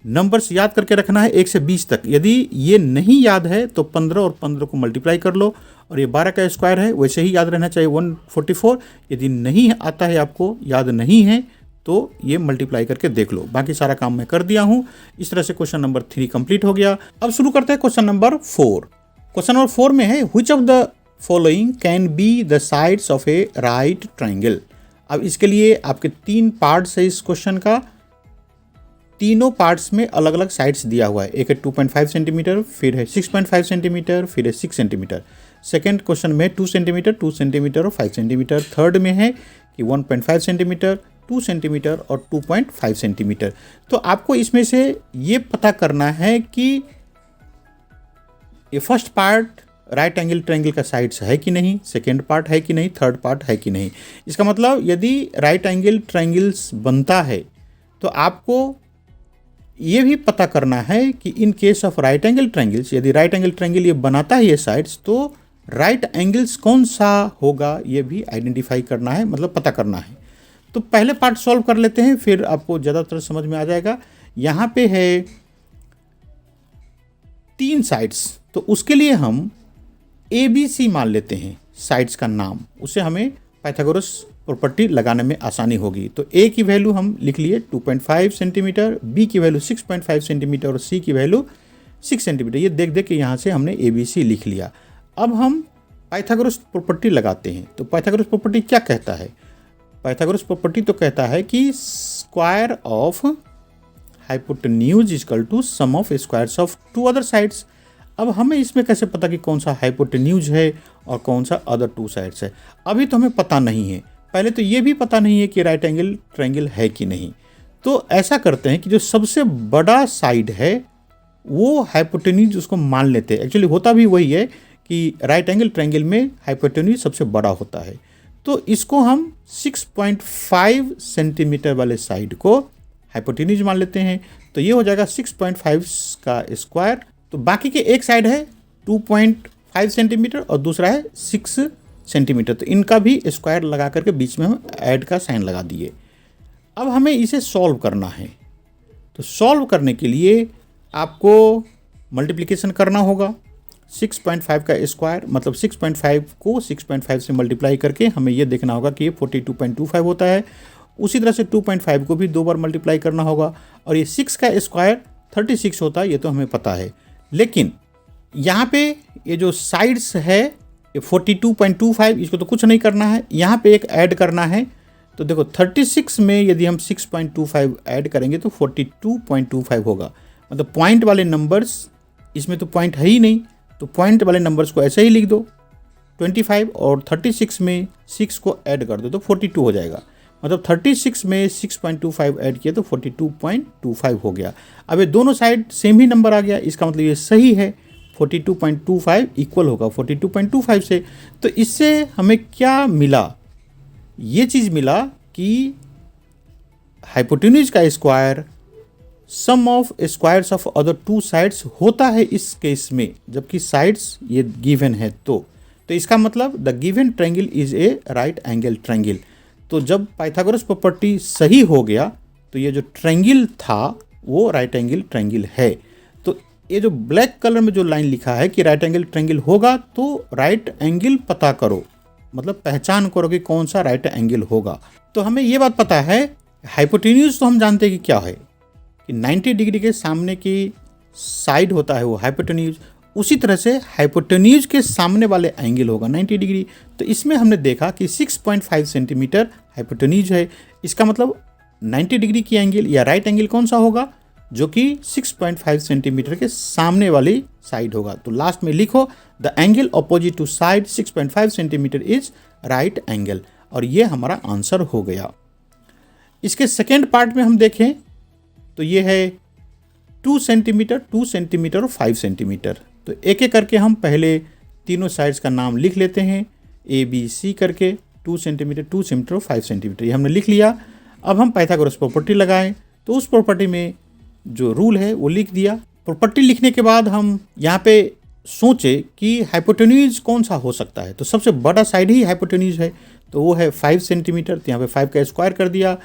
नंबर्स याद करके रखना है 1 से 20 तक। यदि ये नहीं याद है तो 15 और 15 को मल्टीप्लाई कर लो, और ये 12 का स्क्वायर है वैसे ही याद रहना चाहिए 144। यदि नहीं आता है, आपको याद नहीं है तो ये मल्टीप्लाई करके देख लो। बाकी सारा काम मैं कर दिया हूँ। इस तरह से क्वेश्चन नंबर 3 कंप्लीट हो गया। अब शुरू करते हैं क्वेश्चन नंबर 4। क्वेश्चन नंबर 4 में है which of the following can be the sides of A right triangle. अब इसके लिए आपके 3 पार्ट्स है इस क्वेश्चन का, तीनों पार्ट्स में अलग अलग साइड्स दिया हुआ है। एक है 2.5 सेंटीमीटर, फिर है 6.5 सेंटीमीटर, फिर है 6 सेंटीमीटर। सेकेंड क्वेश्चन में 2 सेंटीमीटर, 2 सेंटीमीटर और 5 सेंटीमीटर। थर्ड में है कि 1.5 सेंटीमीटर, 2 सेंटीमीटर और 2.5 सेंटीमीटर। तो आपको इसमें से ये पता करना है कि ये first part right angle triangle का साइड्स है कि नहीं, सेकेंड पार्ट है कि नहीं, थर्ड पार्ट है कि नहीं। इसका मतलब यदि राइट एंगल ट्रायंगल्स बनता है तो आपको ये भी पता करना है कि in case of right angle triangles, यदि राइट एंगल ट्रायंगल ये बनाता है ये साइड्स, तो राइट एंगल्स कौन सा होगा ये भी आइडेंटिफाई करना है, मतलब पता करना है। तो पहले पार्ट सॉल्व कर लेते हैं, फिर आपको ज़्यादातर समझ में आ जाएगा। यहाँ पे है 3 साइड्स, तो उसके लिए हम ABC मान लेते हैं साइड्स का नाम, उससे हमें पाइथागोरस प्रॉपर्टी लगाने में आसानी होगी। तो A की वैल्यू हम लिख लिए 2.5 सेंटीमीटर, B की वैल्यू 6.5 सेंटीमीटर और C की वैल्यू 6 सेंटीमीटर। ये देख देख के यहाँ से हमने ABC लिख लिया। अब हम पाइथागोरस प्रॉपर्टी लगाते हैं। तो पाइथागोरस प्रॉपर्टी क्या कहता है? पाइथागोरस प्रॉपर्टी तो कहता है कि square of hypotenuse equal to sum of squares of 2 other sides. अब हमें इसमें कैसे पता कि कौन सा हाइपोटेन्यूज है और कौन सा अदर 2 साइड्स है? अभी तो हमें पता नहीं है। पहले तो ये भी पता नहीं है कि राइट एंगल ट्रायंगल है कि नहीं। तो ऐसा करते हैं कि जो सबसे बड़ा साइड है वो हाइपोटेन्यूज उसको मान लेते हैं। एक्चुअली होता भी वही है कि राइट एंगल ट्रायंगल में हाइपोटेन्यूज सबसे बड़ा होता है। तो इसको हम 6.5 सेंटीमीटर वाले साइड को हाइपोटेन्यूज मान लेते हैं। तो ये हो जाएगा 6.5 का स्क्वायर। तो बाकी के एक साइड है 2.5 सेंटीमीटर और दूसरा है 6 सेंटीमीटर, तो इनका भी स्क्वायर लगा करके बीच में हम ऐड का साइन लगा दिए। अब हमें इसे सॉल्व करना है, तो सॉल्व करने के लिए आपको मल्टीप्लिकेशन करना होगा। 6.5 का स्क्वायर मतलब 6.5 को 6.5 से मल्टीप्लाई करके हमें ये देखना होगा कि ये 42.25 होता है। उसी तरह से 2.5 को भी 2 बार मल्टीप्लाई करना होगा, और ये 6 का स्क्वायर 36 होता है, ये तो हमें पता है। लेकिन यहाँ पे ये जो साइड्स है ये 42.25, इसको तो कुछ नहीं करना है, यहाँ पे एक ऐड करना है। तो देखो 36 में यदि हम 6.25 ऐड करेंगे तो 42.25 होगा। मतलब पॉइंट वाले नंबर्स, इसमें तो पॉइंट है ही नहीं, तो पॉइंट वाले नंबर्स को ऐसे ही लिख दो 25 और 36 में 6 को ऐड कर दो तो 42 हो जाएगा। मतलब 36 में 6.25 ऐड किया तो 42.25 हो गया। अब ये दोनों साइड सेम ही नंबर आ गया, इसका मतलब ये सही है, 42.25 इक्वल होगा 42.25 से। तो इससे हमें क्या मिला, ये चीज़ मिला कि हाइपोटेन्यूज का square sum of squares of other two sides होता है इस केस में, जबकि साइड्स ये गिवन है। तो इसका मतलब the given triangle is a right angle triangle. तो जब पाइथागोरस प्रॉपर्टी सही हो गया तो ये जो ट्रायंगल था वो राइट एंगल ट्रायंगल है। तो ये जो ब्लैक कलर में जो लाइन लिखा है कि राइट एंगल ट्रायंगल होगा, तो राइट एंगल पता करो, मतलब पहचान करो कि कौन सा राइट एंगल होगा। तो हमें ये बात पता है, हाइपोटेन्यूज तो हम जानते हैं कि क्या है, कि 90 डिग्री के सामने की साइड होता है वो हाइपोटेन्यूज। उसी तरह से हाइपोटेन्यूज के सामने वाले एंगल होगा 90 डिग्री। तो इसमें हमने देखा कि 6.5 सेंटीमीटर हाइपोटेन्यूज है, इसका मतलब 90 डिग्री की एंगल या राइट एंगल कौन सा होगा, जो कि 6.5 सेंटीमीटर के सामने वाली साइड होगा। तो लास्ट में लिखो the angle opposite to side 6.5 centimetre is right angle, और ये हमारा आंसर हो गया। इसके सेकेंड पार्ट में हम देखें तो ये है 2 सेंटीमीटर, 2 सेंटीमीटर और 5 सेंटीमीटर। तो एक एक करके हम पहले तीनों साइड्स का नाम लिख लेते हैं, ABC करके 2 सेंटीमीटर, 2 सेंटीमीटर और 5 सेंटीमीटर, ये हमने लिख लिया। अब हम पाइथागोरस प्रॉपर्टी लगाएं, तो उस प्रॉपर्टी में जो रूल है वो लिख दिया। प्रॉपर्टी लिखने के बाद हम यहाँ पे सोचे कि हाइपोटेन्यूज कौन सा हो सकता है, तो सबसे बड़ा साइड ही हाइपोटेन्यूज है, तो वो है 5 सेंटीमीटर। तो यहाँ पे 5 का स्क्वायर कर दिया,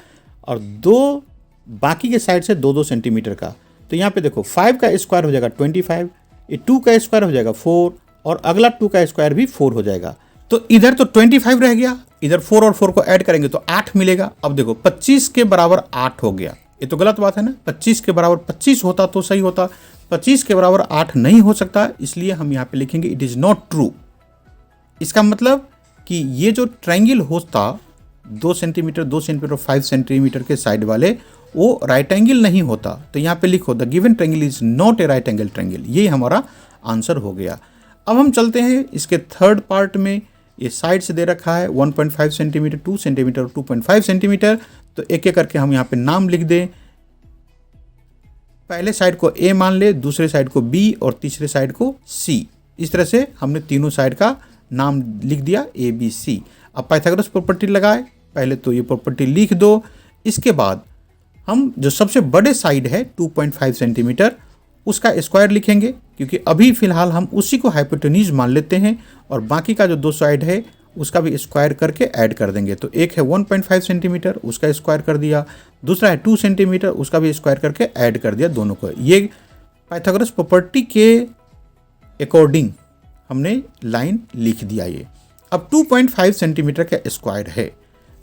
और दो बाकी के साइड से 2-2 सेंटीमीटर का। तो यहाँ पे देखो 5 का स्क्वायर हो जाएगा 25, ये 2 का स्क्वायर हो जाएगा 4, और अगला 2 का स्क्वायर भी 4 हो जाएगा। तो इधर तो 25 रह गया, इधर 4 और 4 को ऐड करेंगे तो 8 मिलेगा। अब देखो 25 के बराबर 8 हो गया, ये तो गलत बात है ना, 25 के बराबर 25 होता तो सही होता, 25 के बराबर 8 नहीं हो सकता, इसलिए हम यहाँ पे लिखेंगे इट इज़ नॉट ट्रू। इसका मतलब कि ये जो ट्रायंगल होता 2 सेंटीमीटर, 2 सेंटीमीटर और 5 सेंटीमीटर के साइड वाले, वो राइट एंगल नहीं होता। तो यहाँ पे लिखो the given triangle is not a right angle triangle, ये हमारा आंसर हो गया। अब हम चलते हैं इसके थर्ड पार्ट में। ये साइड से दे रखा है 1.5 सेंटीमीटर, 2 सेंटीमीटर और 2.5 सेंटीमीटर। तो एक एक करके हम यहाँ पे नाम लिख दें। पहले साइड को A मान ले, दूसरे साइड को B और तीसरे साइड को C। इस तरह से हमने तीनों साइड का नाम लिख दिया ABC। अब पाइथागोरस प्रॉपर्टी लगाए, पहले तो ये प्रॉपर्टी लिख दो। इसके बाद हम जो सबसे बड़े साइड है 2.5 सेंटीमीटर, उसका स्क्वायर लिखेंगे, क्योंकि अभी फ़िलहाल हम उसी को हाइपोटेन्यूज मान लेते हैं, और बाकी का जो 2 साइड है उसका भी स्क्वायर करके ऐड कर देंगे। तो एक है 1.5 सेंटीमीटर, उसका स्क्वायर कर दिया, दूसरा है 2 सेंटीमीटर, उसका भी स्क्वायर करके ऐड कर दिया दोनों को। ये पाइथागोरस प्रॉपर्टी के अकॉर्डिंग हमने लाइन लिख दिया ये। अब 2.5 सेंटीमीटर का स्क्वायर है,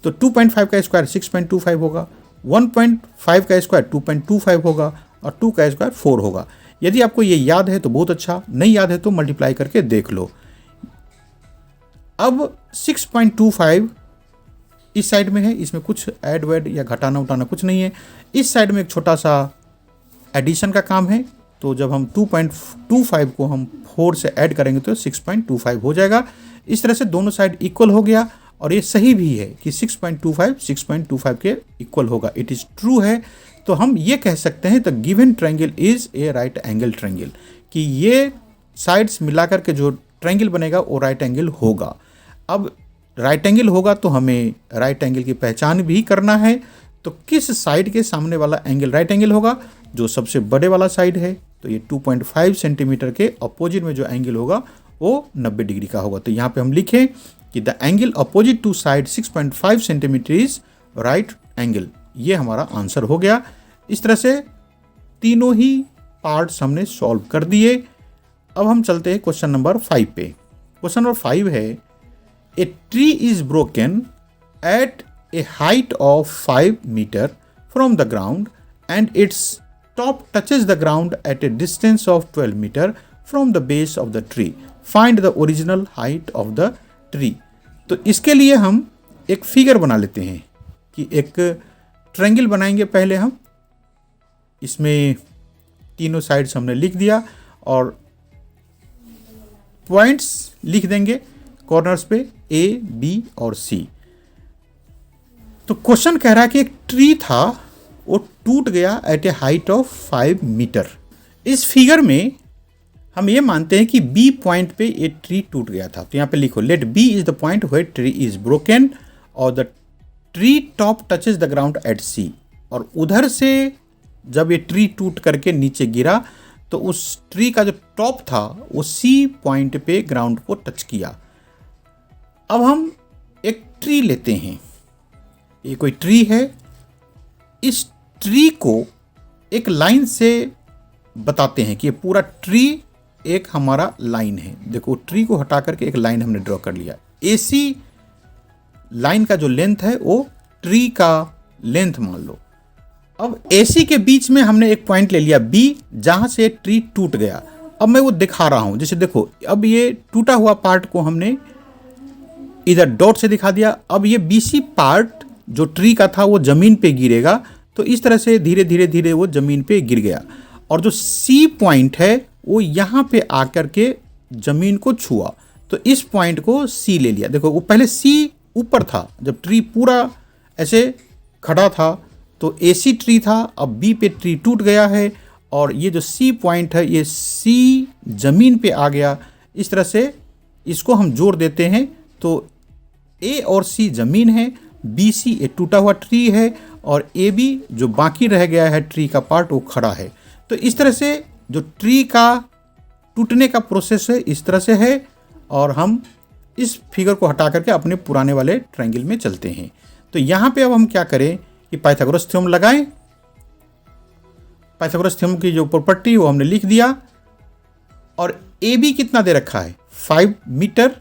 तो 2.5 का स्क्वायर 6.25 होगा, 1.5 का स्क्वायर 2.25 होगा, और 2 का स्क्वायर 4 होगा। यदि आपको ये याद है तो बहुत अच्छा, नहीं याद है तो मल्टीप्लाई करके देख लो। अब 6.25 इस साइड में है, इसमें कुछ ऐड वैड या घटाना उठाना कुछ नहीं है। इस साइड में एक छोटा सा एडिशन का काम है, तो जब हम 2.25 को हम 4 से ऐड करेंगे तो 6.25 हो जाएगा। इस तरह से दोनों साइड इक्वल हो गया, और ये सही भी है कि 6.25 के इक्वल होगा, इट इज़ ट्रू है। तो हम ये कह सकते हैं the given triangle is a right angle triangle, कि ये साइड्स मिलाकर के जो ट्रायंगल बनेगा वो राइट एंगल होगा। अब राइट एंगल होगा तो हमें राइट एंगल की पहचान भी करना है। तो किस साइड के सामने वाला एंगल राइट एंगल होगा, जो सबसे बड़े वाला साइड है, तो ये 2.5 सेंटीमीटर के अपोजिट में जो एंगल होगा वो 90 डिग्री का होगा। तो यहाँ पे हम लिखें कि the angle opposite to side 6.5 centimetre is right angle. ये हमारा आंसर हो गया। इस तरह से तीनों ही पार्ट्स हमने सॉल्व कर दिए। अब हम चलते हैं क्वेश्चन नंबर 5 पे। क्वेश्चन नंबर 5 है, a tree is broken at a height of 5 metre from the ground and its top touches the ground at a distance of 12 metre from the base of the tree, find the original height of the tree. तो इसके लिए हम एक figure बना लेते हैं कि एक ट्रायंगल बनाएंगे। पहले हम इसमें तीनों साइड्स हमने लिख दिया और पॉइंट्स लिख देंगे कॉर्नर्स पे ए, बी और सी। तो क्वेश्चन कह रहा है कि एक ट्री था, वो टूट गया at a height of 5 metre. इस फिगर में हम ये मानते हैं कि बी पॉइंट पे ये ट्री टूट गया था। तो यहाँ पे लिखो, let B is the point where tree is broken और the tree top touches the ground at C. और उधर से जब ये ट्री टूट करके नीचे गिरा तो उस ट्री का जो टॉप था वो सी पॉइंट पे ग्राउंड को टच किया। अब हम एक ट्री लेते हैं, ये कोई ट्री है। इस ट्री को एक लाइन से बताते हैं कि ये पूरा ट्री एक हमारा लाइन है। देखो, ट्री को हटा करके एक लाइन हमने ड्रॉ कर लिया। एसी लाइन का जो लेंथ है वो ट्री का लेंथ मान लो। अब एसी के बीच में हमने एक पॉइंट ले लिया बी, जहां से ट्री टूट गया। अब मैं वो दिखा रहा हूं, जैसे देखो, अब ये टूटा हुआ पार्ट को हमने इधर डॉट से दिखा दिया। अब ये बीसी पार्ट जो ट्री का था वो जमीन पे गिरेगा, तो इस तरह से धीरे धीरे धीरे वो जमीन पे गिर गया। और जो सी पॉइंट है वो यहाँ पे आकर के जमीन को छुआ, तो इस पॉइंट को सी ले लिया। देखो, वो पहले सी ऊपर था, जब ट्री पूरा ऐसे खड़ा था तो एसी ट्री था, अब बी पे ट्री टूट गया है और ये जो सी पॉइंट है ये सी जमीन पे आ गया। इस तरह से इसको हम जोड़ देते हैं, तो ए और सी जमीन है, बी सी ये टूटा हुआ ट्री है और ए बी जो बाकी रह गया है ट्री का पार्ट वो खड़ा है। तो इस तरह से जो ट्री का टूटने का प्रोसेस है इस तरह से है। और हम इस फिगर को हटा करके अपने पुराने वाले ट्रायंगल में चलते हैं। तो यहाँ पे अब हम क्या करें कि पाइथागोरस थ्योरम लगाएं। पाइथागोरस थ्योरम की जो प्रॉपर्टी वो हमने लिख दिया। और ए बी कितना दे रखा है 5 मीटर,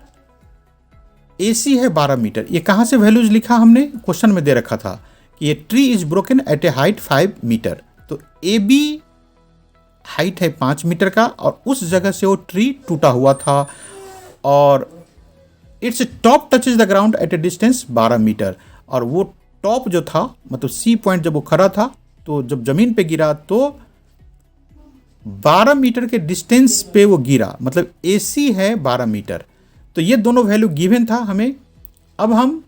ए सी है 12 मीटर। ये कहाँ से वैल्यूज लिखा हमने, क्वेश्चन में दे रखा था कि ये tree is broken at a height 5 metre. तो ए बी हाइट है 5 मीटर का और उस जगह से वो ट्री टूटा हुआ था और its top touches the ground at a distance 12 metre. और वो टॉप जो था, मतलब सी पॉइंट जब वो खड़ा था तो जब जमीन पे गिरा तो 12 मीटर के डिस्टेंस पे वो गिरा, मतलब एसी है 12 मीटर। तो ये दोनों वैल्यू गिवन था हमें। अब हम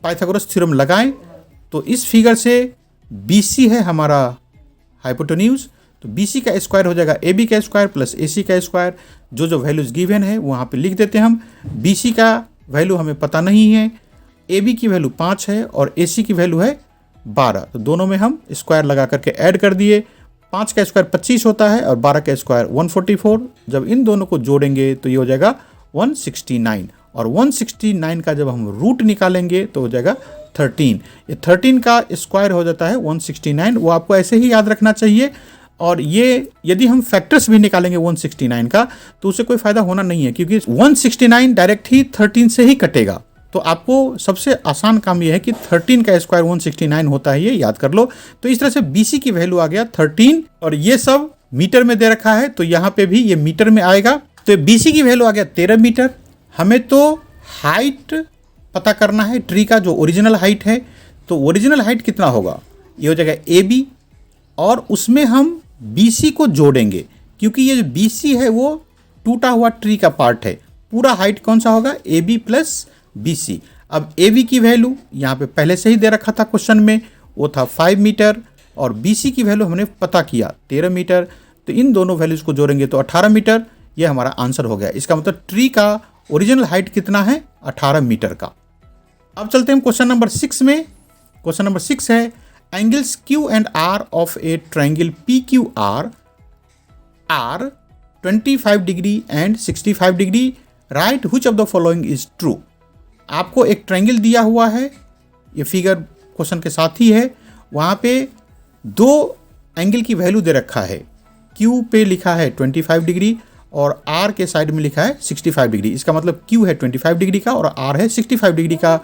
पाइथागोरस थ्योरम लगाएं तो इस फिगर से BC है हमारा हाइपोटेन्यूज, तो BC का स्क्वायर हो जाएगा AB का स्क्वायर प्लस AC का स्क्वायर। जो जो वैल्यूज गिवन है वहाँ पे लिख देते हैं हम। BC का वैल्यू हमें पता नहीं है, AB की वैल्यू 5 है और AC की वैल्यू है 12। तो दोनों में हम स्क्वायर लगा करके ऐड कर दिए। 5 का स्क्वायर 25 होता है और 12 का स्क्वायर 144। जब इन दोनों को जोड़ेंगे तो ये हो जाएगा 169 और 169 का जब हम रूट निकालेंगे तो हो जाएगा 13। ये 13 का स्क्वायर हो जाता है 169, वो आपको ऐसे ही याद रखना चाहिए। और ये यदि हम फैक्टर्स भी निकालेंगे 169 का तो उससे कोई फायदा होना नहीं है, क्योंकि 169 डायरेक्ट ही 13 से ही कटेगा। तो आपको सबसे आसान काम यह है कि 13 का स्क्वायर 169 होता है, ये याद कर लो। तो इस तरह से BC की वैल्यू आ गया 13 और ये सब मीटर में दे रखा है तो यहाँ पे भी ये मीटर में आएगा। तो BC की वैल्यू आ गया 13 मीटर। हमें तो हाइट पता करना है ट्री का, जो ओरिजिनल हाइट है। तो ओरिजिनल हाइट कितना होगा, ये हो जाएगा AB और उसमें हम BC को जोड़ेंगे, क्योंकि ये जो BC है वो टूटा हुआ ट्री का पार्ट है। पूरा हाइट कौन सा होगा, AB प्लस BC। अब AB की वैल्यू यहाँ पे पहले से ही दे रखा था क्वेश्चन में, वो था 5 मीटर और BC की वैल्यू हमने पता किया 13 मीटर। तो इन दोनों वैल्यूज को जोड़ेंगे तो 18 मीटर, ये हमारा आंसर हो गया। इसका मतलब ट्री का ओरिजिनल हाइट कितना है, 18 मीटर का। अब चलते हैं क्वेश्चन नंबर 6 में। क्वेश्चन नंबर 6 है, angles Q and R of a triangle PQR are 25 degree and 65 degree, right which of the following is true। आपको एक ट्रायंगल दिया हुआ है, ये फिगर क्वेश्चन के साथ ही है, वहाँ पे दो एंगल की वैल्यू दे रखा है, Q पे लिखा है 25 डिग्री और R के साइड में लिखा है 65 डिग्री। इसका मतलब Q है 25 डिग्री का और R है 65 डिग्री का।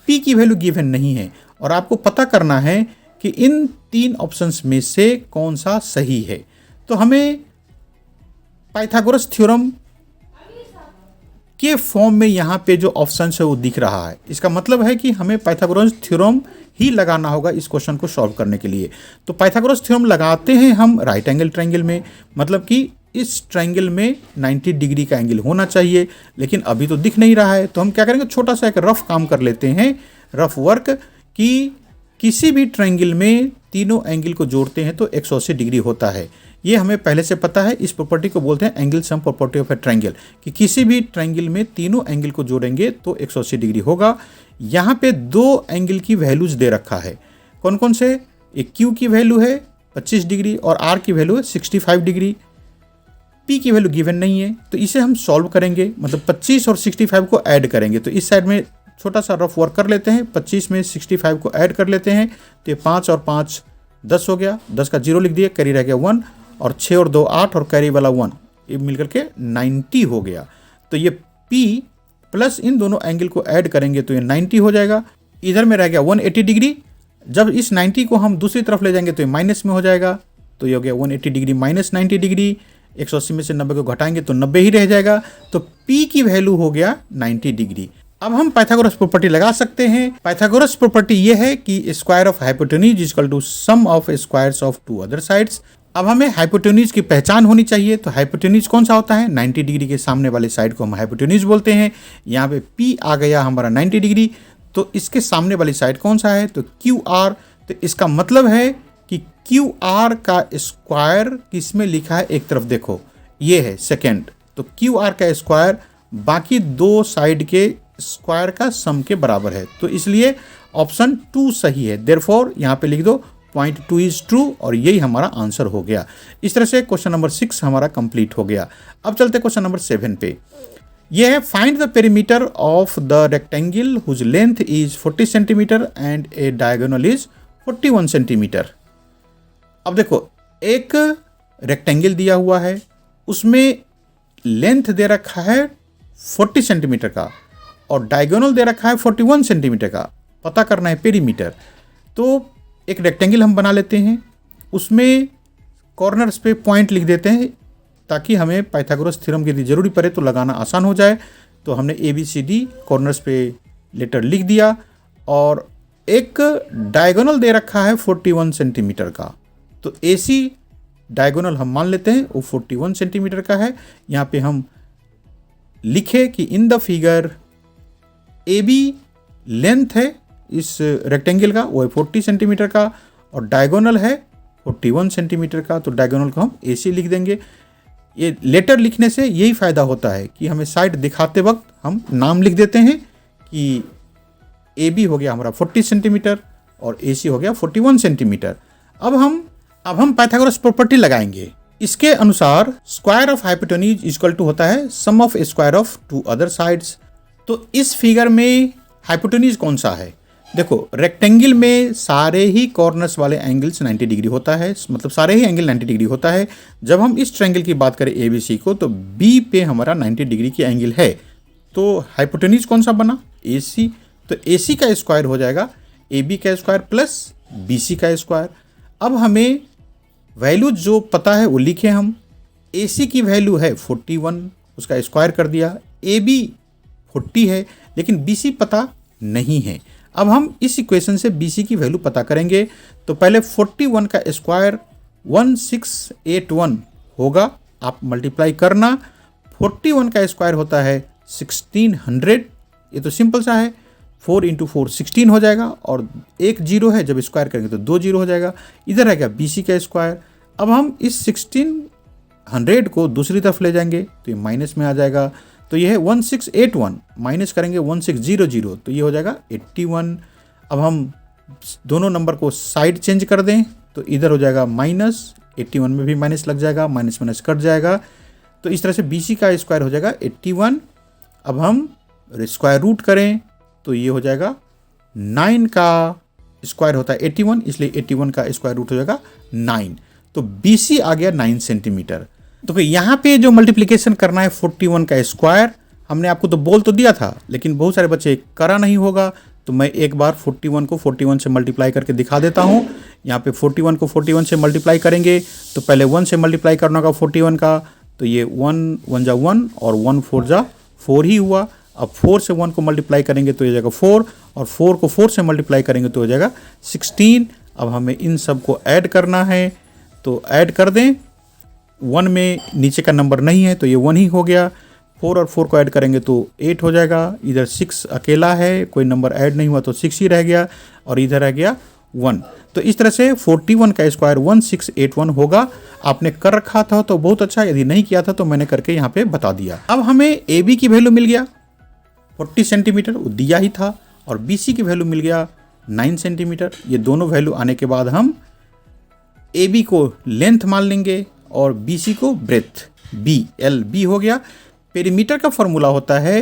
P की वैल्यू गिवन नहीं है और आपको पता करना है कि इन तीन ऑप्शंस में से कौन सा सही है। तो हमें पाइथागोरस थ्योरम के फॉर्म में यहाँ पे जो ऑप्शन है वो दिख रहा है। इसका मतलब है कि हमें पाइथागोरस थ्योरम ही लगाना होगा इस क्वेश्चन को सॉल्व करने के लिए। तो पाइथागोरस थ्योरम लगाते हैं हम राइट एंगल ट्रायंगल में, मतलब कि इस ट्रायंगल में 90 डिग्री का एंगल होना चाहिए, लेकिन अभी तो दिख नहीं रहा है। तो हम क्या करेंगे, छोटा सा एक रफ काम कर लेते हैं, रफ वर्क, कि किसी भी ट्रायंगल में तीनों एंगल को जोड़ते हैं तो 180 डिग्री होता है। ये हमें पहले से पता है। इस प्रॉपर्टी को बोलते हैं angle sum property of A triangle, कि किसी भी ट्रायंगल में तीनों एंगल को जोड़ेंगे तो 180 डिग्री होगा। यहाँ पे दो एंगल की वैल्यूज दे रखा है, कौन कौन से, एक Q की वैल्यू है 25 डिग्री और R की वैल्यू है 65 डिग्री। P की वैल्यू गिवन नहीं है, तो इसे हम सॉल्व करेंगे, मतलब 25 और 65 को ऐड करेंगे। तो इस साइड में छोटा सा रफ वर्क कर लेते हैं, 25 में 65 को ऐड कर लेते हैं, तो ये 5 और 5 10 हो गया, 10 का 0 लिख दिए, कैरी रह गया 1, और 6 और 2 8 और कैरी वाला 1, ये मिलकर के 90 हो गया। तो ये P प्लस इन दोनों एंगल को ऐड करेंगे तो ये 90 हो जाएगा। इधर में रह गया 180 डिग्री, जब इस 90 को हम दूसरी तरफ ले जाएंगे तो ये माइनस में हो जाएगा, तो ये हो गया 180 डिग्री माइनस 90 डिग्री। 180 में से 90 को घटाएंगे तो 90 ही रह जाएगा, तो P की वैल्यू हो गया 90 डिग्री। अब हम पाइथागोरस प्रॉपर्टी लगा सकते हैं। पाइथागोरस प्रॉपर्टी ये है कि square of hypotenuse is equal to sum of squares of two other sides. अब हमें हाइपोटेन्यूज की पहचान होनी चाहिए। तो हाइपोटेन्यूज कौन सा होता है, 90 डिग्री के सामने वाले साइड को हम हाइपोटेन्यूज बोलते हैं। यहाँ पे P आ गया हमारा 90 डिग्री, तो इसके सामने वाली साइड कौन सा है, तो QR। तो इसका मतलब है कि QR का स्क्वायर किसमें लिखा है, एक तरफ देखो ये है सेकेंड, तो QR का स्क्वायर बाकी दो साइड के स्क्वायर का सम के बराबर है। तो इसलिए ऑप्शन 2 सही है। देयरफॉर यहाँ पे लिख दो पॉइंट 2 इज ट्रू, और यही हमारा आंसर हो गया। इस तरह से क्वेश्चन नंबर 6 हमारा कंप्लीट हो गया। अब चलते क्वेश्चन नंबर 7 पे। यह है find the perimeter of the rectangle whose length is 40 centimetre and a diagonal is 41 centimetre. अब देखो, एक रेक्टेंगल दिया हुआ है, उसमें लेंथ दे रखा है 40 सेंटीमीटर का और डायगोनल दे रखा है 41 सेंटीमीटर का। पता करना है पेरीमीटर। तो एक रेक्टेंगल हम बना लेते हैं, उसमें कॉर्नर्स पे पॉइंट लिख देते हैं ताकि हमें पाइथागोरस थ्योरम की यदि जरूरी पड़े तो लगाना आसान हो जाए। तो हमने ABCD कॉर्नर्स पे लेटर लिख दिया और एक डायगोनल दे रखा है 41 सेंटीमीटर का। तो AC डायगोनल हम मान लेते हैं वो 41 सेंटीमीटर का है। यहाँ पे हम लिखे कि in the figure AB length है इस रेक्टेंगल का, वो है 40 सेंटीमीटर का, और डायगोनल है 41 सेंटीमीटर का। तो डायगोनल को हम AC लिख देंगे। ये लेटर लिखने से यही फ़ायदा होता है कि हमें साइड दिखाते वक्त हम नाम लिख देते हैं कि AB हो गया हमारा 40 सेंटीमीटर और AC हो गया 41 सेंटीमीटर। अब हम पाइथागोरस प्रॉपर्टी लगाएंगे। इसके अनुसार square of hypotenuse equal to होता है sum of square of two other sides. तो इस फिगर में हाइपोटेन्यूज कौन सा है, देखो रेक्टेंगल में सारे ही कॉर्नर्स वाले एंगल्स 90 डिग्री होता है, मतलब सारे ही एंगल 90 डिग्री होता है। जब हम इस ट्रायंगल की बात करें ABC को, तो B पे हमारा 90 डिग्री की एंगल है। तो हाइपोटेन्यूज कौन सा बना, AC। तो AC का स्क्वायर हो जाएगा AB का स्क्वायर प्लस BC का स्क्वायर। अब हमें वैल्यू जो पता है वो लिखे हम। AC की वैल्यू है 41, उसका स्क्वायर कर दिया। AB 40 है लेकिन BC पता नहीं है। अब हम इस इक्वेशन से BC की वैल्यू पता करेंगे। तो पहले 41 का स्क्वायर 1681 होगा, आप मल्टीप्लाई करना। 41 का स्क्वायर होता है 1600, ये तो सिंपल सा है। 4 × 4 16 हो जाएगा और एक जीरो है, जब स्क्वायर करेंगे तो 2 जीरो हो जाएगा। इधर रहेगा BC का स्क्वायर। अब हम इस 1600 को दूसरी तरफ ले जाएंगे तो ये माइनस में आ जाएगा। तो ये है 1681, माइनस करेंगे 1600, तो ये हो जाएगा 81। अब हम दोनों नंबर को साइड चेंज कर दें तो इधर हो जाएगा माइनस, 81 में भी माइनस लग जाएगा, माइनस माइनस कट जाएगा। तो इस तरह से BC का स्क्वायर हो जाएगा 81। अब हम स्क्वायर रूट करें तो ये हो जाएगा 9 का स्क्वायर होता है 81, इसलिए 81 का स्क्वायर रूट हो जाएगा 9। तो BC आ गया 9 सेंटीमीटर। तो यहाँ पे जो मल्टीप्लिकेशन करना है 41 का स्क्वायर, हमने आपको तो बोल तो दिया था, लेकिन बहुत सारे बच्चे करा नहीं होगा, तो मैं एक बार 41 को 41 से मल्टीप्लाई करके दिखा देता हूँ। यहाँ पे 41 को 41 से मल्टीप्लाई करेंगे तो पहले 1 से मल्टीप्लाई करना होगा 41 का, तो ये 1 1 जा 1 और 1 4 जा 4 ही हुआ। अब 4 से 1 को मल्टीप्लाई करेंगे तो ये जाएगा 4, और 4 को 4 से मल्टीप्लाई करेंगे तो हो जाएगा 16। अब हमें इन सब को ऐड करना है, तो ऐड कर दें। 1 में नीचे का नंबर नहीं है तो ये 1 ही हो गया। 4 और 4 को ऐड करेंगे तो 8 हो जाएगा। इधर 6 अकेला है, कोई नंबर ऐड नहीं हुआ तो 6 ही रह गया, और इधर रह गया 1। तो इस तरह से 41 का स्क्वायर 1681 होगा। आपने कर रखा था तो बहुत अच्छा, यदि नहीं किया था तो मैंने करके यहाँ पे बता दिया। अब हमें AB की वैल्यू मिल गया 40 सेंटीमीटर, वो दिया ही था, और BC की वैल्यू मिल गया 9 सेंटीमीटर। ये दोनों वैल्यू आने के बाद हम AB को लेंथ मान लेंगे और BC को ब्रेथ, LB हो गया। पेरीमीटर का फॉर्मूला होता है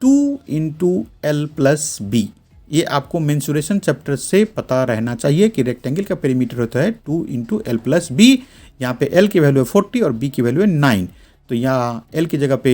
2 × L + B। ये आपको मेंसुरेशन चैप्टर से पता रहना चाहिए कि रेक्टेंगल का पेरीमीटर होता है 2 × L + B। यहाँ पे L की वैल्यू है 40 और B की वैल्यू है 9, तो यहाँ L की जगह पे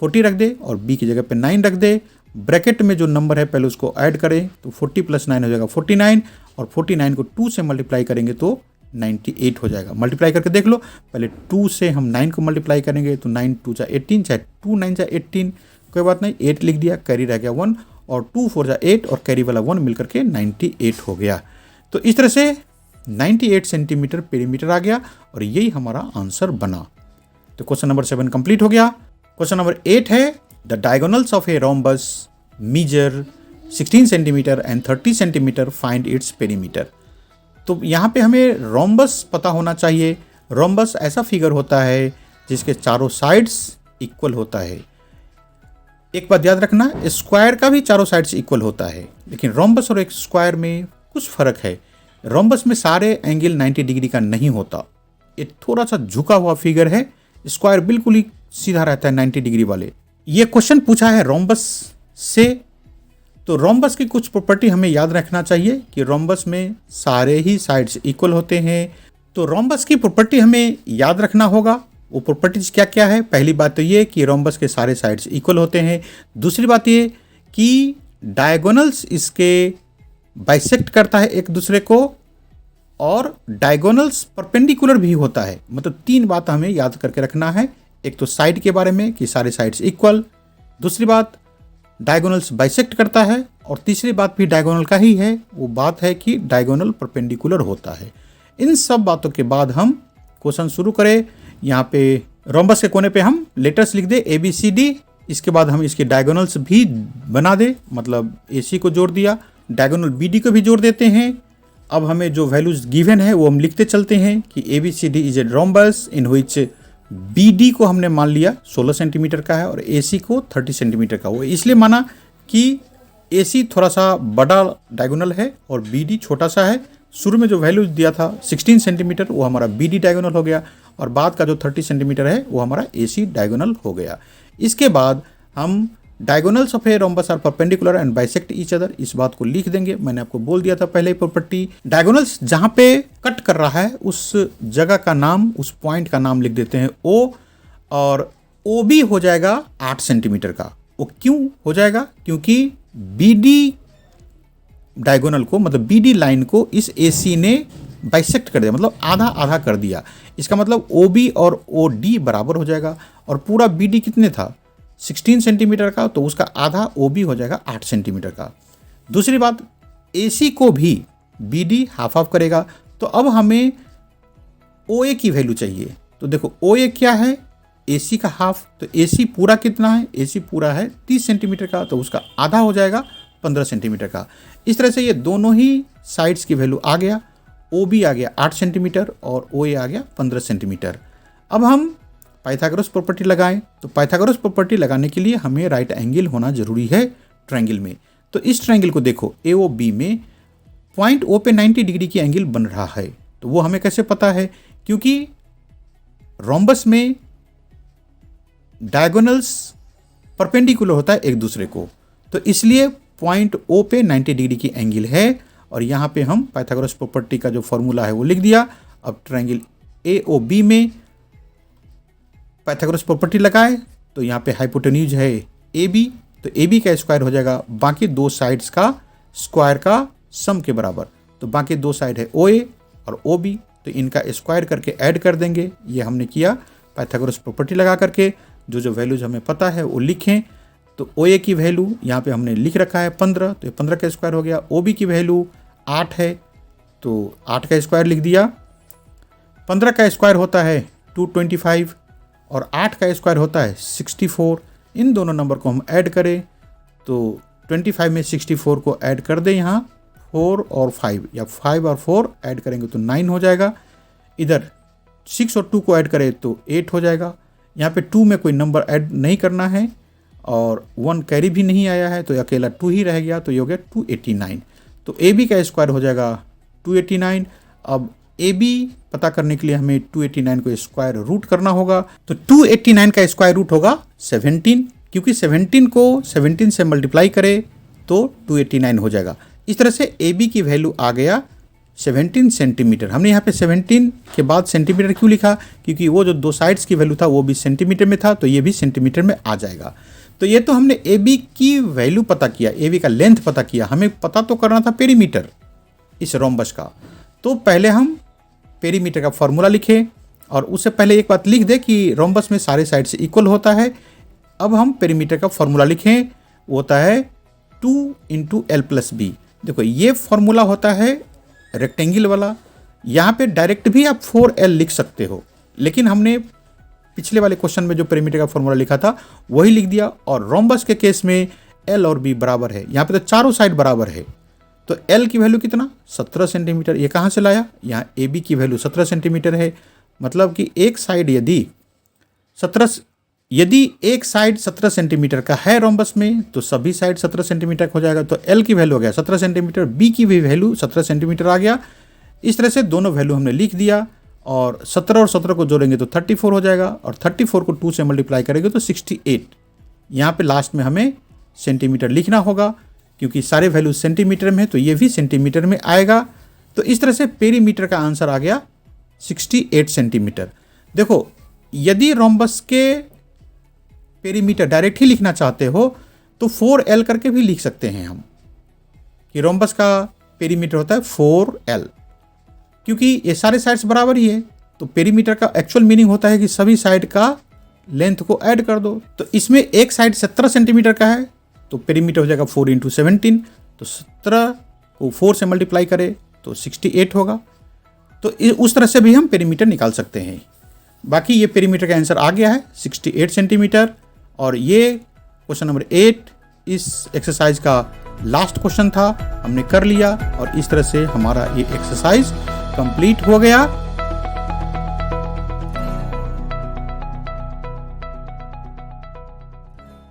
40 रख दे और B की जगह पे 9 रख दे। ब्रैकेट में जो नंबर है पहले उसको ऐड करें, तो 40 + 9 हो जाएगा 49, और 49 को 2 से मल्टीप्लाई करेंगे तो 98 हो जाएगा। मल्टीप्लाई करके देख लो, पहले 2 से हम 9 को मल्टीप्लाई करेंगे तो 9 2 जा 18, चाहे 2 9 जा 18, कोई बात नहीं, 8 लिख दिया, कैरी रह गया 1, और 2 4 जा 8 और कैरी वाला 1 मिलकर के 98 हो गया। तो इस तरह से 98 सेंटीमीटर पेरीमीटर आ गया, और यही हमारा आंसर बना। तो क्वेश्चन नंबर 7 कंप्लीट हो गया। क्वेश्चन नंबर 8 है, the diagonals of a rhombus measure 16 centimetre and 30 centimetre, find its perimeter. तो यहाँ पे हमें रोम्बस पता होना चाहिए। रोम्बस ऐसा फिगर होता है जिसके चारों साइड्स इक्वल होता है। एक बात याद रखना, स्क्वायर का भी चारों साइड्स इक्वल होता है, लेकिन रोम्बस और एक स्क्वायर में कुछ फर्क है। रोम्बस में सारे एंगल 90 डिग्री का नहीं होता, ये थोड़ा सा झुका हुआ फिगर है। स्क्वायर बिल्कुल ही सीधा रहता है 90 डिग्री वाले। ये क्वेश्चन पूछा है रोम्बस से, तो रोम्बस की कुछ प्रॉपर्टी हमें याद रखना चाहिए कि रोम्बस में सारे ही साइड्स इक्वल होते हैं। तो रोम्बस की प्रॉपर्टी हमें याद रखना होगा। वो प्रॉपर्टीज क्या क्या है? पहली बात तो ये कि रोम्बस के सारे साइड्स इक्वल होते हैं। दूसरी बात ये कि डायगोनल्स इसके बाइसेक्ट करता है एक दूसरे को, और डायगोनल्स परपेंडिकुलर भी होता है। मतलब 3 बात हमें याद करके रखना है। एक तो साइड के बारे में कि सारे साइड्स इक्वल, दूसरी बात डायगोनल्स बाइसेक्ट करता है, और तीसरी बात भी डायगोनल का ही है, वो बात है कि डायगोनल परपेंडिकुलर होता है। इन सब बातों के बाद हम क्वेश्चन शुरू करें। यहाँ पे रोम्बस के कोने पे हम लेटर्स लिख दे ABCD, इसके बाद हम इसके डायगोनल्स भी बना दे, मतलब AC को जोड़ दिया, डायगोनल BD को भी जोड़ देते हैं। अब हमें जो वैल्यूज गिवन है वो हम लिखते चलते हैं कि ABCD is a rhombus in which BD को हमने मान लिया 16 सेंटीमीटर का है और AC को 30 सेंटीमीटर का। वो इसलिए माना कि AC थोड़ा सा बड़ा डायगोनल है और BD छोटा सा है। शुरू में जो वैल्यू दिया था 16 सेंटीमीटर वो हमारा BD डायगोनल हो गया, और बाद का जो 30 सेंटीमीटर है वो हमारा AC डायगोनल हो गया। इसके बाद हम diagonals of a rhombus are perpendicular and bisect each other, इस बात को लिख देंगे। मैंने आपको बोल दिया था पहले ही प्रॉपर्टी। डायगोनल्स जहाँ पे कट कर रहा है उस जगह का नाम, उस पॉइंट का नाम लिख देते हैं O, और OB हो जाएगा 8 सेंटीमीटर का। वो क्यों हो जाएगा? क्योंकि BD डायगोनल को, मतलब BD लाइन को इस AC ने बाइसेक्ट कर दिया, मतलब आधा आधा कर दिया। इसका मतलब OB और OD बराबर हो जाएगा, और पूरा BD कितने था 16 सेंटीमीटर का, तो उसका आधा OB हो जाएगा 8 सेंटीमीटर का। दूसरी बात, AC को भी BD हाफ हाफ करेगा। तो अब हमें OA की वैल्यू चाहिए। तो देखो OA क्या है? AC का हाफ। तो AC पूरा कितना है? AC पूरा है 30 सेंटीमीटर का, तो उसका आधा हो जाएगा 15 सेंटीमीटर का। इस तरह से ये दोनों ही साइड्स की वैल्यू आ गया। OB आ गया 8 सेंटीमीटर और OA आ गया 15 सेंटीमीटर। अब हम पाइथागोरस प्रॉपर्टी लगाएं। तो पाइथागोरस प्रॉपर्टी लगाने के लिए हमें राइट एंगल होना जरूरी है ट्रायंगल में। तो इस ट्रायंगल को देखो, AOB में पॉइंट ओ पे 90 डिग्री की एंगल बन रहा है। तो वो हमें कैसे पता है? क्योंकि रोम्बस में डायगोनल्स परपेंडिकुलर होता है एक दूसरे को, तो इसलिए पॉइंट ओ पे 90 डिग्री की एंगल है। और यहाँ पे हम पाइथागोरस प्रॉपर्टी का जो फॉर्मूला है वो लिख दिया। अब ट्रायंगल ए ओ बी में पाइथागोरस प्रॉपर्टी लगाए तो यहाँ पे हाइपोटेन्यूज है ए बी, तो ए बी का स्क्वायर हो जाएगा बाकी दो साइड्स का स्क्वायर का सम के बराबर। तो बाकी दो साइड है ओ ए और ओ बी, तो इनका स्क्वायर करके ऐड कर देंगे। ये हमने किया पाइथागोरस प्रॉपर्टी लगा करके। जो जो वैल्यूज हमें पता है वो लिखें। तो ओ ए की वैल्यू यहाँ पे हमने लिख रखा है 15, तो 15 का स्क्वायर हो गया। ओ बी की वैल्यू 8 है, तो 8 का स्क्वायर लिख दिया। 15 का स्क्वायर होता है 225 और 8 का स्क्वायर होता है 64। इन दोनों नंबर को हम ऐड करें तो 25 में 64 को ऐड कर दें, यहाँ 4 और 5 या 5 और 4 ऐड करेंगे तो 9 हो जाएगा। इधर 6 और 2 को ऐड करें तो 8 हो जाएगा। यहाँ पे 2 में कोई नंबर ऐड नहीं करना है और 1 कैरी भी नहीं आया है, तो अकेला 2 ही रह गया, तो ये हो गया 289। तो ए बी का स्क्वायर हो जाएगा 289। अब ए बी पता करने के लिए हमें 289 को स्क्वायर रूट करना होगा। तो 289 का स्क्वायर रूट होगा 17, क्योंकि 17 को 17 से मल्टीप्लाई करें तो 289 हो जाएगा। इस तरह से ए बी की वैल्यू आ गया 17 सेंटीमीटर। हमने यहाँ पे 17 के बाद सेंटीमीटर क्यों लिखा? क्योंकि वो जो दो साइड्स की वैल्यू था वो भी सेंटीमीटर में था, तो ये भी सेंटीमीटर में आ जाएगा। तो ये तो हमने ए बी की वैल्यू पता किया, ए बी का लेंथ पता किया। हमें पता तो करना था पेरीमीटर इस रोम्बस का। तो पहले हम पेरीमीटर का फॉर्मूला लिखें और उससे पहले एक बात लिख दे कि रोम्बस में सारे साइड से इक्वल होता है। अब हम पेरीमीटर का फॉर्मूला लिखें, वो होता है 2 × L+B। देखो ये फॉर्मूला होता है रेक्टेंगल वाला। यहाँ पे डायरेक्ट भी आप 4L लिख सकते हो, लेकिन हमने पिछले वाले क्वेश्चन में जो पेरीमीटर का फॉर्मूला लिखा था वही लिख दिया। और रोम्बस के केस में L और B बराबर है, यहाँ पे तो चारों साइड बराबर है। तो L की वैल्यू कितना? 17 सेंटीमीटर। ये कहाँ से लाया? यहाँ AB की वैल्यू 17 सेंटीमीटर है। मतलब कि एक साइड यदि एक साइड 17 सेंटीमीटर का है रोम्बस में, तो सभी साइड 17 सेंटीमीटर हो जाएगा। तो L की वैल्यू हो गया 17 सेंटीमीटर, B की भी वैल्यू 17 सेंटीमीटर आ गया। इस तरह से दोनों वैल्यू हमने लिख दिया और 17 और 17 को जोड़ेंगे तो 34 हो जाएगा और 34 को 2 से मल्टीप्लाई करेंगे तो 68। यहाँ पे लास्ट में हमें सेंटीमीटर लिखना होगा क्योंकि सारे वैल्यू सेंटीमीटर में है, तो ये भी सेंटीमीटर में आएगा। तो इस तरह से पेरीमीटर का आंसर आ गया 68 सेंटीमीटर। देखो यदि रोम्बस के पेरीमीटर डायरेक्ट ही लिखना चाहते हो तो 4L करके भी लिख सकते हैं हम, कि रोम्बस का पेरीमीटर होता है 4L, क्योंकि ये सारे साइड्स बराबर ही है। तो पेरीमीटर का एक्चुअल मीनिंग होता है कि सभी साइड का लेंथ को ऐड कर दो। तो इसमें एक साइड 17 सेंटीमीटर का है तो पेरीमीटर हो जाएगा 4 × 17। तो 17 को 4 से मल्टीप्लाई करें तो 68 होगा। तो उस तरह से भी हम पेरीमीटर निकाल सकते हैं। बाकी ये पेरीमीटर का आंसर आ गया है 68 सेंटीमीटर। और ये क्वेश्चन नंबर 8 इस एक्सरसाइज का लास्ट क्वेश्चन था, हमने कर लिया और इस तरह से हमारा ये एक्सरसाइज कंप्लीट हो गया।